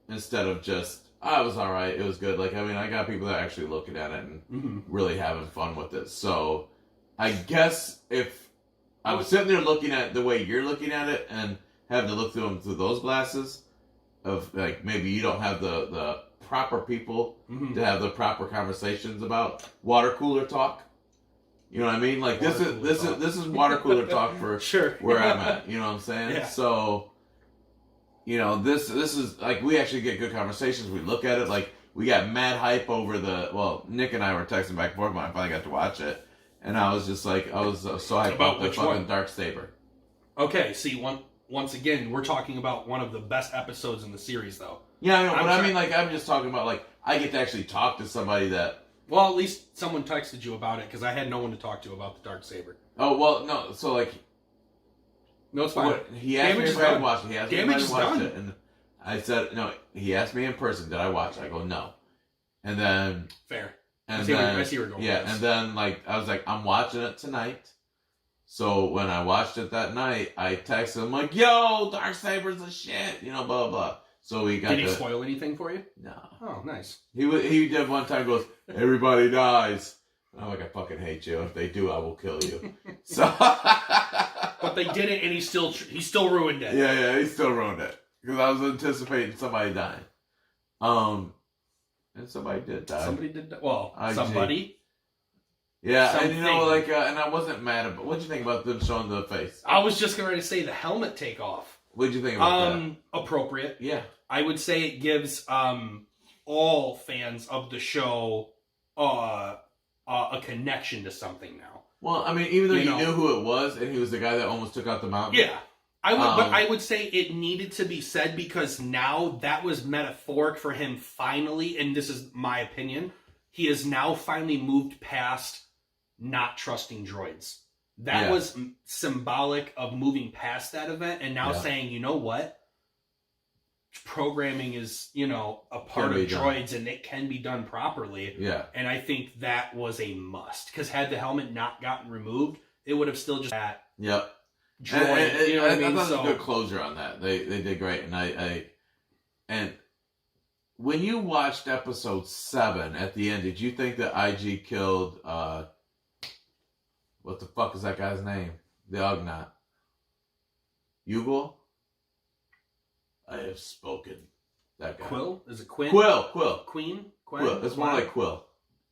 instead of just, oh, it was all right, it was good. Like, I mean, I got people that are actually looking at it and really having fun with it. So, I guess if I was sitting there looking at the way you're looking at it and having to look through them through those glasses of like maybe you don't have the proper people to have the proper conversations about water cooler talk. You know what I mean? Like this is water cooler talk for sure where I'm at. You know what I'm saying? Yeah. So you know this is like we actually get good conversations. We look at it like we got mad hype over Nick and I were texting back and forth when I finally got to watch it, and I was just like I was so hyped about the fucking Darksaber. Okay, see once again, we're talking about one of the best episodes in the series, though. Yeah, I know, but I mean, like, I'm just talking about, like, I get to actually talk to somebody that... Well, at least someone texted you about it, because I had no one to talk to about the Darksaber. Oh, well, no, so, like... No, it's fine. He asked me if I had watched it. He asked me if I had watched it, and I said, no, he asked me in person, did I watch it? I go, no. And then... Fair. And I see where you're going yeah, with this. and then, like, I was like, I'm watching it tonight. So when I watched it that night, I texted him like, "Yo, Darksaber's the shit," you know, blah blah blah. So we got. Did he spoil anything for you? No. Oh, nice. He did one time. Goes, "Everybody dies." And I'm like, "I fucking hate you. If they do, I will kill you." So. But they didn't, and he still ruined it. Yeah, he still ruined it because I was anticipating somebody dying. And somebody did die. Somebody did die. Well, somebody. Yeah, something. And you know, like, and I wasn't mad about. What'd you think about them showing the face? I was just going to say the helmet takeoff. What'd you think about that? Appropriate. Yeah, I would say it gives all fans of the show a connection to something now. Well, I mean, even though you knew who it was, and he was the guy that almost took out the mountain. Yeah, but I would say it needed to be said because now that was metaphoric for him finally, and this is my opinion, he has now finally moved past not trusting droids. That was symbolic of moving past that event and now saying, you know what? Programming is, a part of droids and it can be done properly. Yeah. And I think that was a must. Because had the helmet not gotten removed, it would have still just that droid. You know what I mean? I thought it was a good closure on that. They did great. And when you watched episode 7 at the end, did you think that IG killed what the fuck is that guy's name? The Ugnaught. Yugal? I have spoken. That guy. Quill? Is it Quinn? Quill. Queen? Quill. It's more like Quill.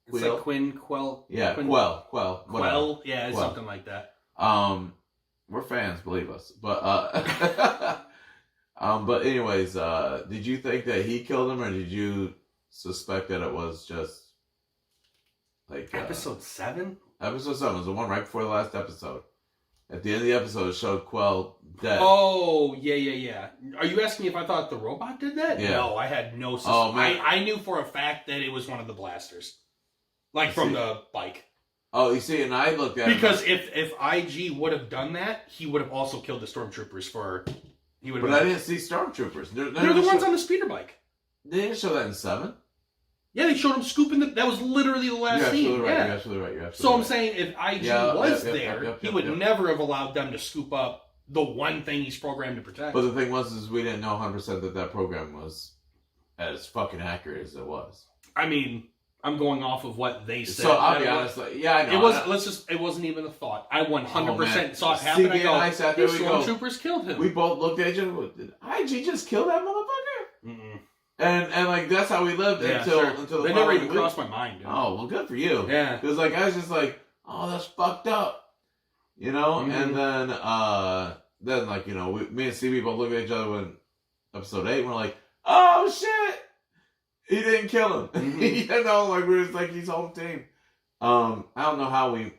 It's like Quinn, Quell. Yeah, Quinn, Quell. Quell. Yeah, it's something like that. We're fans, believe us. But but anyways, did you think that he killed him, or did you suspect that it was just like episode 7? Episode 7 was the one right before the last episode. At the end of the episode, it showed Quell dead. Oh, yeah. Are you asking me if I thought the robot did that? Yeah. No, I had no suspicion. Oh, man. I knew for a fact that it was one of the blasters. Like from the bike. Oh, you see, and I looked at because if IG would have done that, he would have also killed the stormtroopers But I didn't see stormtroopers. They're the ones on the speeder bike. They didn't show that in 7? Yeah, they showed him scooping that was literally the last scene. You're Yeah. absolutely right. So I'm saying if IG was there, he would never have allowed them to scoop up the one thing he's programmed to protect. But the thing was, we didn't know 100% that program was as fucking accurate as it was. I mean, I'm going off of what they said. So I'll be honest, I know. It wasn't even a thought. I 100% saw it happen. CB and I sat there, stormtroopers killed him. We both looked at each other. Did IG just kill that motherfucker? Mm-mm. And like that's how we lived until the they never even crossed my mind. Dude. Oh well, good for you. Yeah, because like I was just like, oh, that's fucked up, Mm-hmm. And then like me and CB both looked at each other when episode 8, and we're like, oh shit, he didn't kill him. Mm-hmm. Like we were just like he's home team. I don't know how we.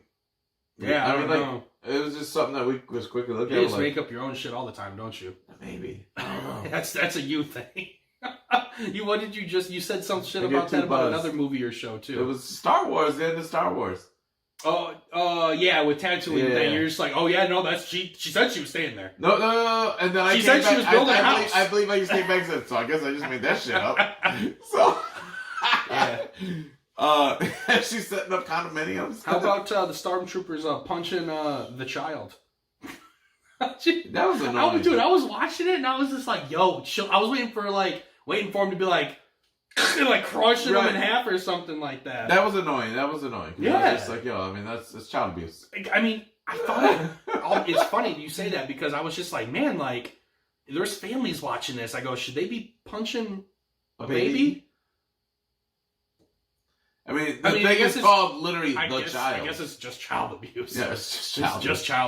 Yeah, I mean, like it was just something that we just quickly looked at. You just make up your own shit all the time, don't you? Maybe. I don't know. That's a you thing. You said some shit about that about another movie or show too. It was Star Wars, the end of Star Wars. Yeah, with Tatooine thing. You're just like, oh yeah, no, she said she was staying there. No. And then she said she was building a house. I believe I just came back and said, so I guess I just made that shit up. So yeah. She's setting up condominiums. How about the stormtroopers punching the child? That was annoying. Dude, I was watching it and I was just like, yo, chill. I was waiting for him to be like crushing him in half or something like that. That was annoying. Yeah. I was just like, yo, I mean, that's child abuse. I mean, I thought it's funny you say that because I was just like, man, like, there's families watching this. I go, should they be punching a baby? I mean, the thing is called literally the child. I guess it's just child abuse. Yeah, it's just child.